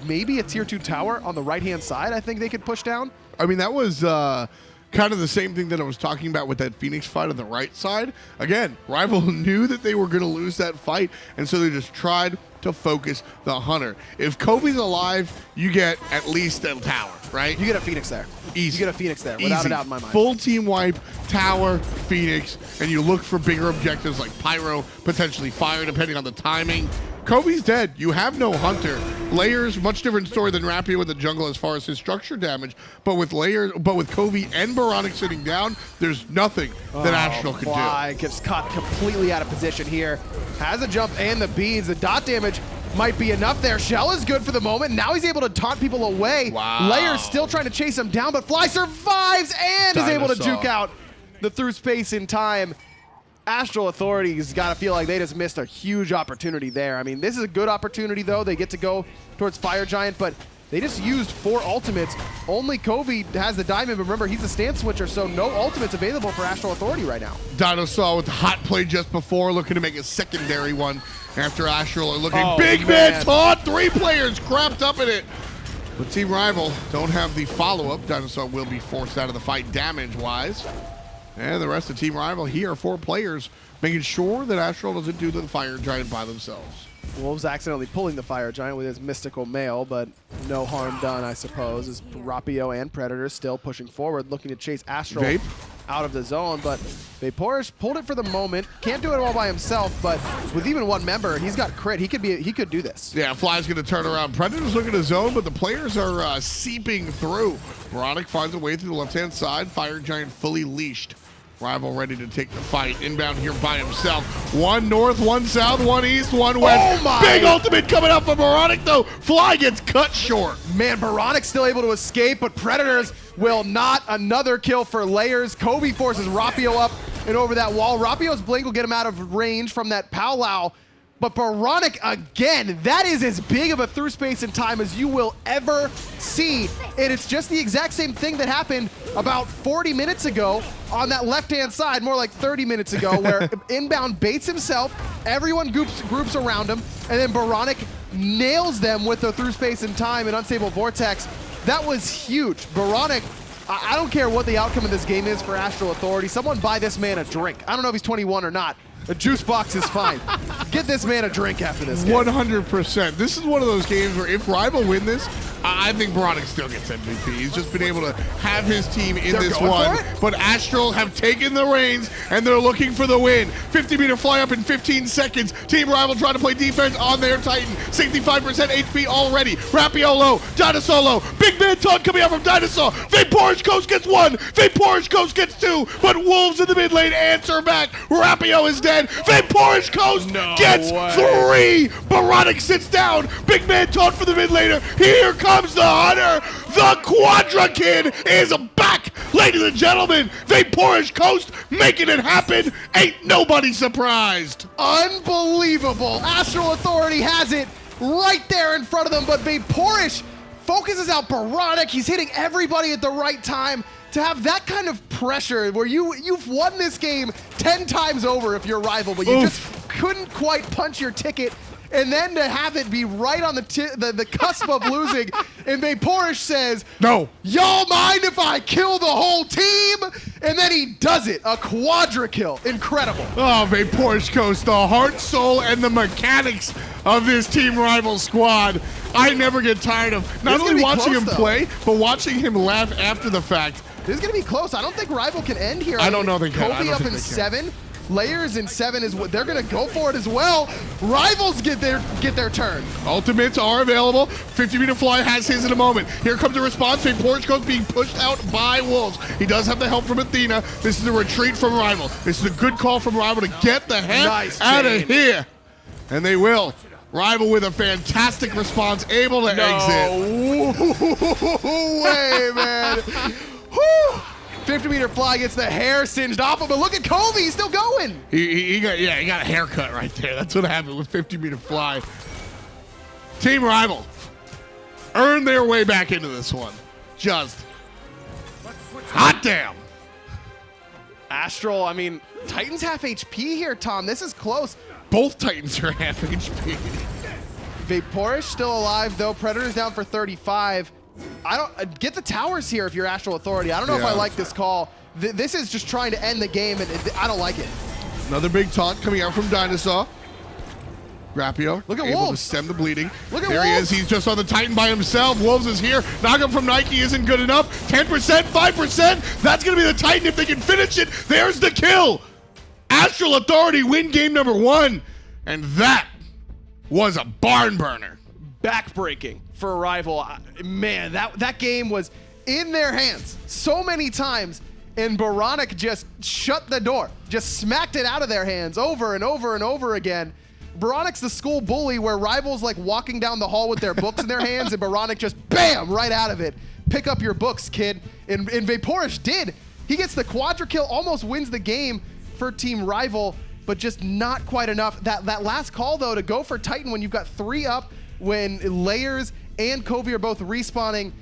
[SPEAKER 1] Maybe a tier 2 tower on the right-hand side I think they could push down?
[SPEAKER 4] I mean, that was kind of the same thing that I was talking about with that Phoenix fight on the right side. Again, RvL knew that they were going to lose that fight, and so they just tried to focus the Hunter. If Coviii's alive, you get at least a tower, right?
[SPEAKER 1] You get a Phoenix there.
[SPEAKER 4] Easy.
[SPEAKER 1] You get a Phoenix there, without a doubt in my mind.
[SPEAKER 4] Full team wipe, tower, Phoenix, and you look for bigger objectives like Pyro, potentially Fire, depending on the timing. Coviii's dead. You have no Hunter. Layers, much different story than Rapio with the jungle as far as his structure damage, but with Coviiii and oBoronic sitting down, there's nothing that Astral can do.
[SPEAKER 1] Gets caught completely out of position here. Has a jump and the beads. The dot damage might be enough there. Shell is good for the moment. Now he's able to taunt people away.
[SPEAKER 4] Wow.
[SPEAKER 1] Layers still trying to chase him down, but Fly survives and is able to juke out the through space in time. Astral Authority's got to feel like they just missed a huge opportunity there. I mean, this is a good opportunity, though. They get to go towards Fire Giant, but they just used 4 ultimates. Only Coviiii has the diamond, but remember, he's a stance switcher, so no ultimates available for Astral Authority right now.
[SPEAKER 4] DineOhSaw with the hot play just before, looking to make a secondary one after Astral are looking.
[SPEAKER 1] Oh,
[SPEAKER 4] Big man taunt, 3 players crapped up in it. But Team RvL don't have the follow-up. DineOhSaw will be forced out of the fight damage-wise. And the rest of Team RvL here, 4 players, making sure that Astral doesn't do the Fire Giant by themselves.
[SPEAKER 1] Wolves accidentally pulling the Fire Giant with his Mystical Mail, but no harm done, I suppose, as Rapio and Predator still pushing forward, looking to chase Astral
[SPEAKER 4] Vape
[SPEAKER 1] out of the zone, but Vaporish pulled it for the moment. Can't do it all by himself, but with even one member, he's got crit. He could do this.
[SPEAKER 4] Yeah, Fly's going to turn around. Predator's looking to zone, but the players are seeping through. oBoronic finds a way through the left-hand side. Fire Giant fully leashed. RvL ready to take the fight. Inbound here by himself. One north, one south, one east, one west.
[SPEAKER 1] Oh my!
[SPEAKER 4] Big ultimate coming out from oBoronic, though. Fly gets cut short.
[SPEAKER 1] Man, oBoronic still able to escape, but Predators will not. Another kill for Layers. Coviiii forces Rapio up and over that wall. Rapio's blink will get him out of range from that powwow. But oBoronic again, that is as big of a through space and time as you will ever see. And it's just the exact same thing that happened about 40 minutes ago on that left-hand side, more like 30 minutes ago, where INbowned baits himself, everyone groups around him, and then oBoronic nails them with the through space and time and unstable vortex. That was huge. oBoronic, I don't care what the outcome of this game is for Astral Authority. Someone buy this man a drink. I don't know if he's 21 or not. A juice box is fine. Get this man a drink after this game.
[SPEAKER 4] 100%. This is one of those games where if RvL win this, I think oBoronic still gets MVP. He's just been able to have his team in this one. But Astral have taken the reins, and they're looking for the win. 50-meter fly up in 15 seconds. Team RvL trying to play defense on their Titan. 65% HP already. Rapio low. DineOhSaw low. Big man taunt coming out from DineOhSaw. Vaporish Coast gets one. Vaporish Coast gets two. But Wolves in the mid lane answer back. Rapio is dead. Vaporish Coast gets three. oBoronic sits down. Big man taunt for the mid laner. Here comes the Hunter. The Quadra Kid is back. Ladies and gentlemen, Vaporish Coast making it happen. Ain't nobody surprised.
[SPEAKER 1] Unbelievable. Astral Authority has it right there in front of them, but Vaporish focuses out oBoronic. He's hitting everybody at the right time. To have that kind of pressure where you've won this game 10 times over if you're RvL, but you just couldn't quite punch your ticket, and then to have it be right on the cusp of losing, and Vaporish says,
[SPEAKER 4] no.
[SPEAKER 1] Y'all mind if I kill the whole team? And then he does it. A quadra kill. Incredible.
[SPEAKER 4] Oh, Vaporish Coast, the heart, soul, and the mechanics of this Team RvL squad. I never get tired of not only watching him play, but watching him laugh after the fact.
[SPEAKER 1] This is going to be close. I don't think RvL can end here.
[SPEAKER 4] I don't know they can.
[SPEAKER 1] Coviiii up in 7. Layers in 7 is what they're going to go for it as well. Rivals get their turn.
[SPEAKER 4] Ultimates are available. 50-meter fly has his in a moment. Here comes the response. Vaporish Coast being pushed out by Wolves. He does have the help from Athena. This is a retreat from RvL. This is a good call from RvL to get the heck out of here. And they will. RvL with a fantastic response, able to exit.
[SPEAKER 1] Way, man. 50-meter fly gets the hair singed off him, but look at Coviiii, he's still going.
[SPEAKER 4] He got a haircut right there. That's what happened with 50-meter fly. Team RvL earned their way back into this one. Just hot damn.
[SPEAKER 1] Astral, I mean, Titan's half HP here, Tom. This is close.
[SPEAKER 4] Both Titans are half HP.
[SPEAKER 1] Vaporish still alive, though. Predator's down for 35. I don't get the towers here if you're Astral Authority. I don't know if I like this call. This is just trying to end the game, and I don't like it.
[SPEAKER 7] Another big taunt coming out from DineOhSaw. Rapio
[SPEAKER 1] look at
[SPEAKER 7] able
[SPEAKER 1] Wolves.
[SPEAKER 7] to stem the bleeding.
[SPEAKER 1] Look at
[SPEAKER 7] there
[SPEAKER 1] Wolves.
[SPEAKER 7] he is. He's just on the Titan by himself. Wolves is here. Knockup from Nike isn't good enough. 10%, 5%. That's going to be the Titan if they can finish it. There's the kill. Astral Authority win game number 1. And that was a barn burner.
[SPEAKER 1] Backbreaking for RvL. Man, that game was in their hands so many times, and oBoronic just shut the door, just smacked it out of their hands over and over and over again. oBoronic's the school bully where RvL's like walking down the hall with their books in their hands, and oBoronic just bam right out of it. Pick up your books, kid. And Vaporish did. He gets the quadra kill, almost wins the game for Team RvL, but just not quite enough. That last call though to go for Titan when you've got 3 up, when Layers and Coviiii are both respawning.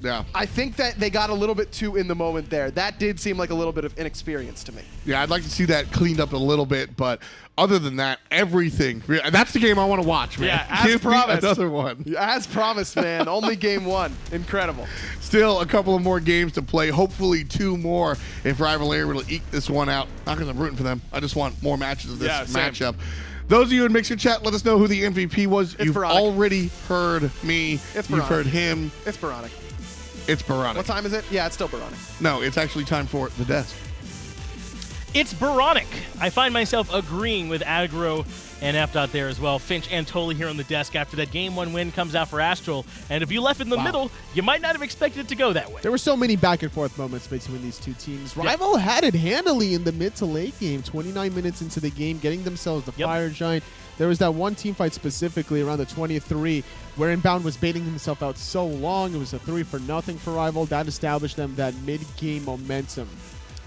[SPEAKER 7] Yeah.
[SPEAKER 1] I think that they got a little bit too in the moment there. That did seem like a little bit of inexperience to me.
[SPEAKER 7] Yeah, I'd like to see that cleaned up a little bit, but other than that, everything. That's the game I want to watch, man.
[SPEAKER 1] Yeah, as
[SPEAKER 7] Give
[SPEAKER 1] promised.
[SPEAKER 7] me another one.
[SPEAKER 1] As promised, man. Only game 1. Incredible.
[SPEAKER 7] Still a couple of more games to play. Hopefully 2 more if RvL are able to eke this one out. Not because I'm rooting for them. I just want more matches of this matchup.
[SPEAKER 4] Those of you in Mixer Chat, let us know who the MVP was. You've
[SPEAKER 1] Oboronic.
[SPEAKER 4] already heard me.
[SPEAKER 1] It's
[SPEAKER 4] You've
[SPEAKER 1] Oboronic.
[SPEAKER 4] heard him.
[SPEAKER 1] It's Oboronic.
[SPEAKER 4] It's Oboronic.
[SPEAKER 1] What time is it? Yeah, it's still Oboronic.
[SPEAKER 4] No, it's actually time for the desk.
[SPEAKER 5] It's Oboronic. I find myself agreeing with Aggro and F. there as well. Finch and Tully here on the desk after that Game 1 win comes out for Astral. And if you left in the middle, you might not have expected it to go that way.
[SPEAKER 6] There were so many back and forth moments between these two teams. RvL had it handily in the mid to late game. 29 minutes into the game, getting themselves the Fire Giant. There was that one team fight specifically around the 23 where INbowned was baiting himself out so long. It was a 3-0 for RvL. That established them that mid-game momentum.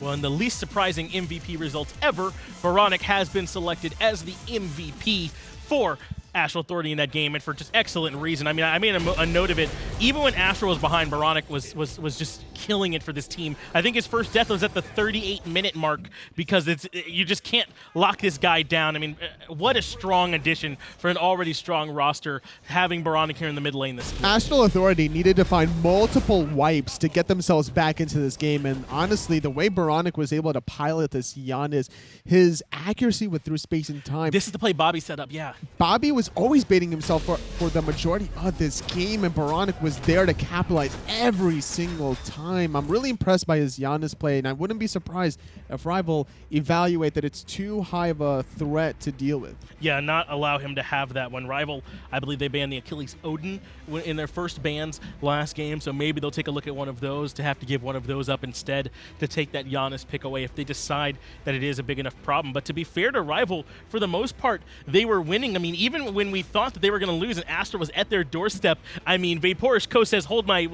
[SPEAKER 5] Well, in the least surprising MVP results ever, Oboronic has been selected as the MVP for Astral Authority in that game, and for just excellent reason. I mean, I made a note of it. Even when Astral was behind, Oboronic was just killing it for this team. I think his first death was at the 38-minute mark because you just can't lock this guy down. I mean, what a strong addition for an already strong roster, having Oboronic here in the mid lane this game.
[SPEAKER 6] Astral Authority needed to find multiple wipes to get themselves back into this game, and honestly, the way Oboronic was able to pilot this Janus, his accuracy with through space and time.
[SPEAKER 5] This is the play Bobby set up, yeah.
[SPEAKER 6] Bobby was always baiting himself for the majority of this game, and Oboronic was there to capitalize every single time. I'm really impressed by his Janus play, and I wouldn't be surprised if RvL evaluate that it's too high of a threat to deal with.
[SPEAKER 5] Yeah, not allow him to have that one. RvL, I believe they banned the Achilles Odin in their first bans last game, so maybe they'll take a look at one of those to have to give one of those up instead to take that Janus pick away if they decide that it is a big enough problem. But to be fair to RvL, for the most part, they were winning. I mean, even when we thought that they were going to lose and Astral was at their doorstep, I mean, Vaporishko says, hold my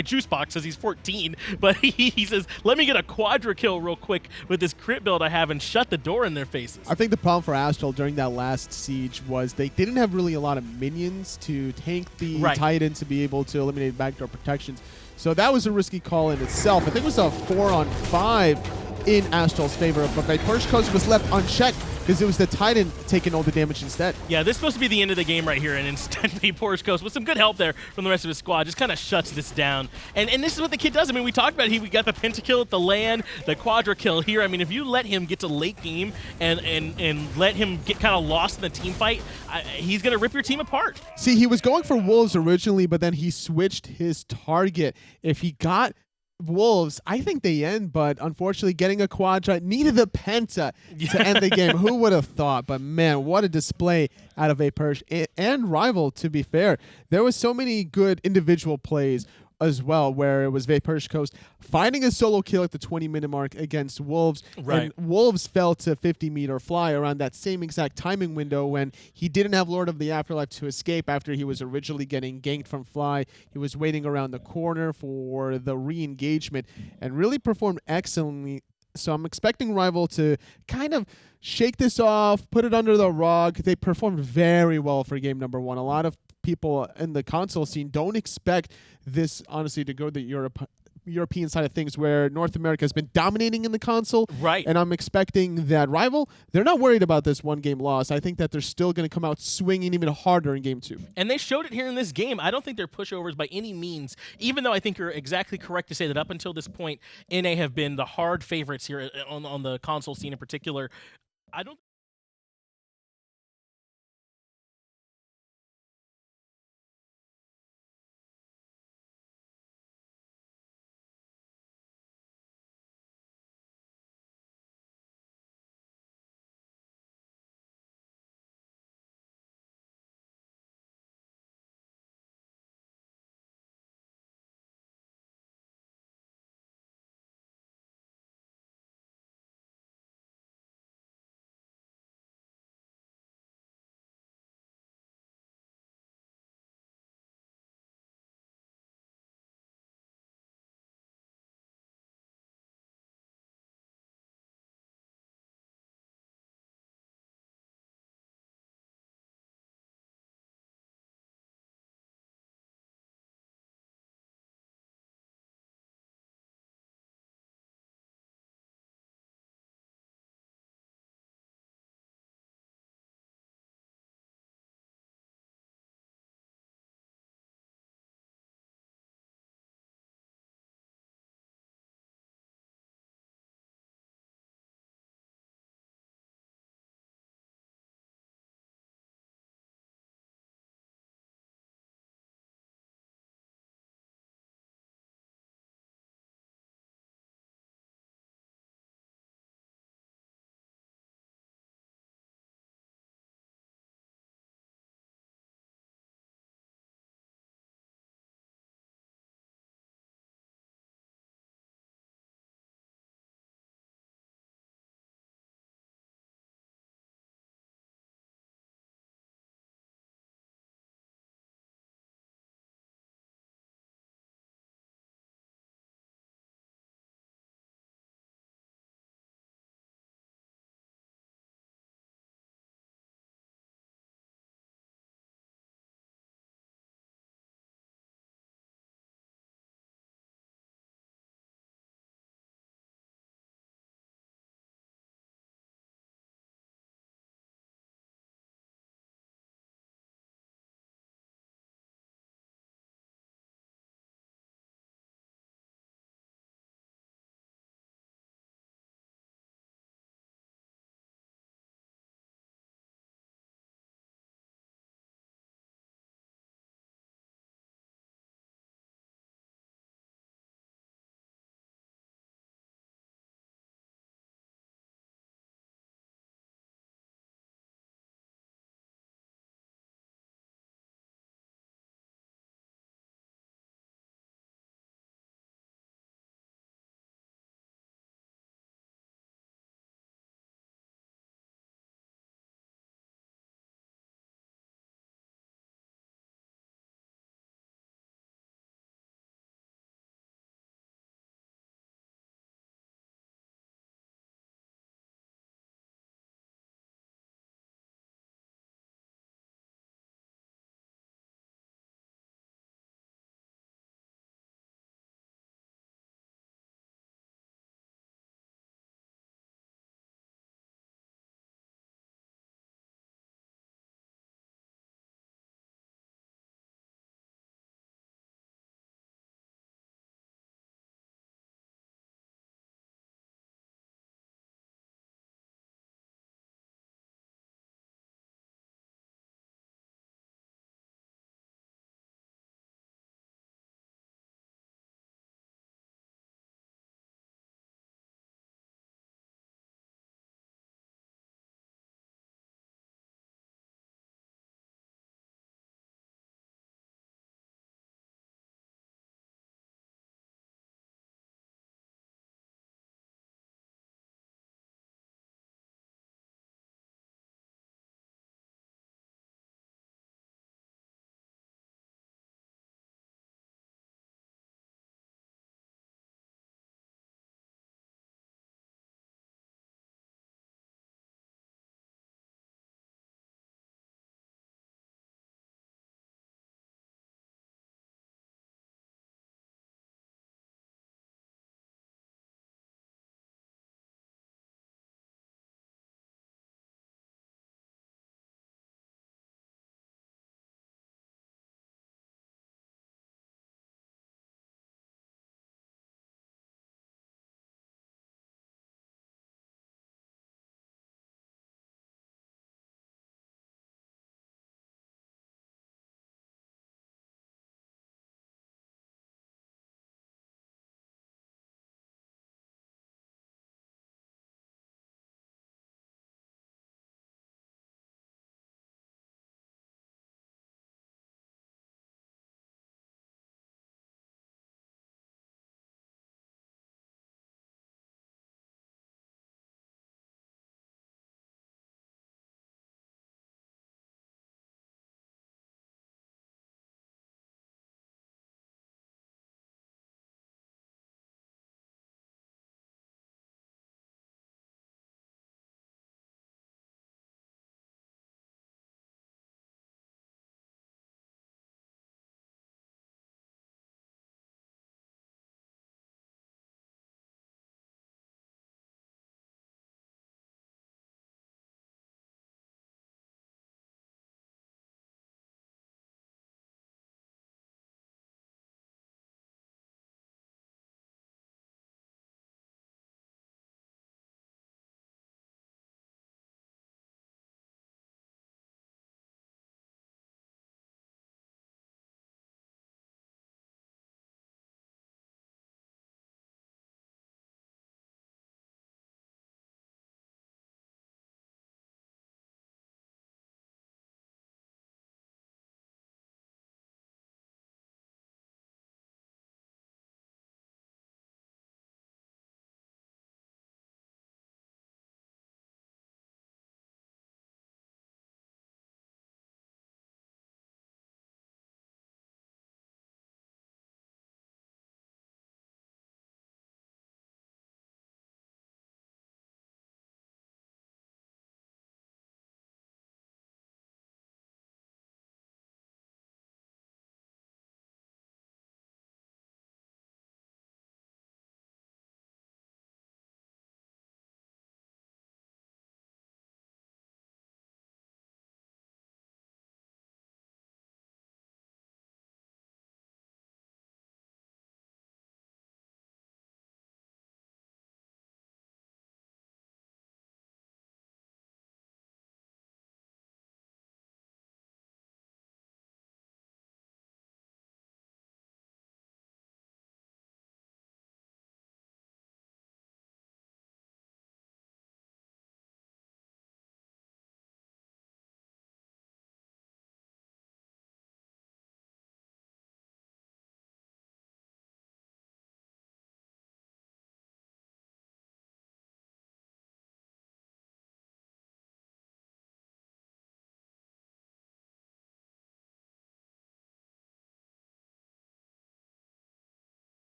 [SPEAKER 5] juice box, says he's 14, but he says, let me get a quadra kill real quick with this crit build I have and shut the door in their faces.
[SPEAKER 6] I think the problem for Astral during that last siege was they didn't have really a lot of minions to tank the Titan to be able to eliminate backdoor protections. So that was a risky call in itself. I think it was a 4-on-5 in Astral's favor, but Vaporishko was left unchecked because it was the Titan taking all the damage instead.
[SPEAKER 5] Yeah, this is supposed to be the end of the game right here, and instead Vaporishko, with some good help there from the rest of his squad, just kind of shuts this down. And this is what the kid does. I mean, we talked about we got the pentakill at the land, the quadra kill here. I mean, if you let him get to late game and let him get kind of lost in the team fight, he's going to rip your team apart.
[SPEAKER 6] See, he was going for Wolves originally, but then he switched his target. If he got Wolves, I think they end, but unfortunately getting a quadra, needed the penta to end the game. Who would have thought? But man, what a display out of Vaporsh and RvL, to be fair. There was so many good individual plays as well, where it was Vaporsh finding a solo kill at the 20-minute mark against Wolves.
[SPEAKER 5] Right.
[SPEAKER 6] And Wolves fell to 50-meter fly around that same exact timing window when he didn't have Lord of the Afterlife to escape after he was originally getting ganked from fly. He was waiting around the corner for the re-engagement and really performed excellently. So I'm expecting RvL to kind of shake this off, put it under the rug. They performed very well for game number 1. A lot of people in the console scene don't expect this, honestly, to go the European side of things, where North America has been dominating in the console.
[SPEAKER 5] Right.
[SPEAKER 6] And I'm expecting that RvL, they're not worried about this one-game loss. I think that they're still going to come out swinging even harder in game 2.
[SPEAKER 5] And they showed it here in this game. I don't think they're pushovers by any means, even though I think you're exactly correct to say that up until this point, NA have been the hard favorites here on the console scene in particular. I don't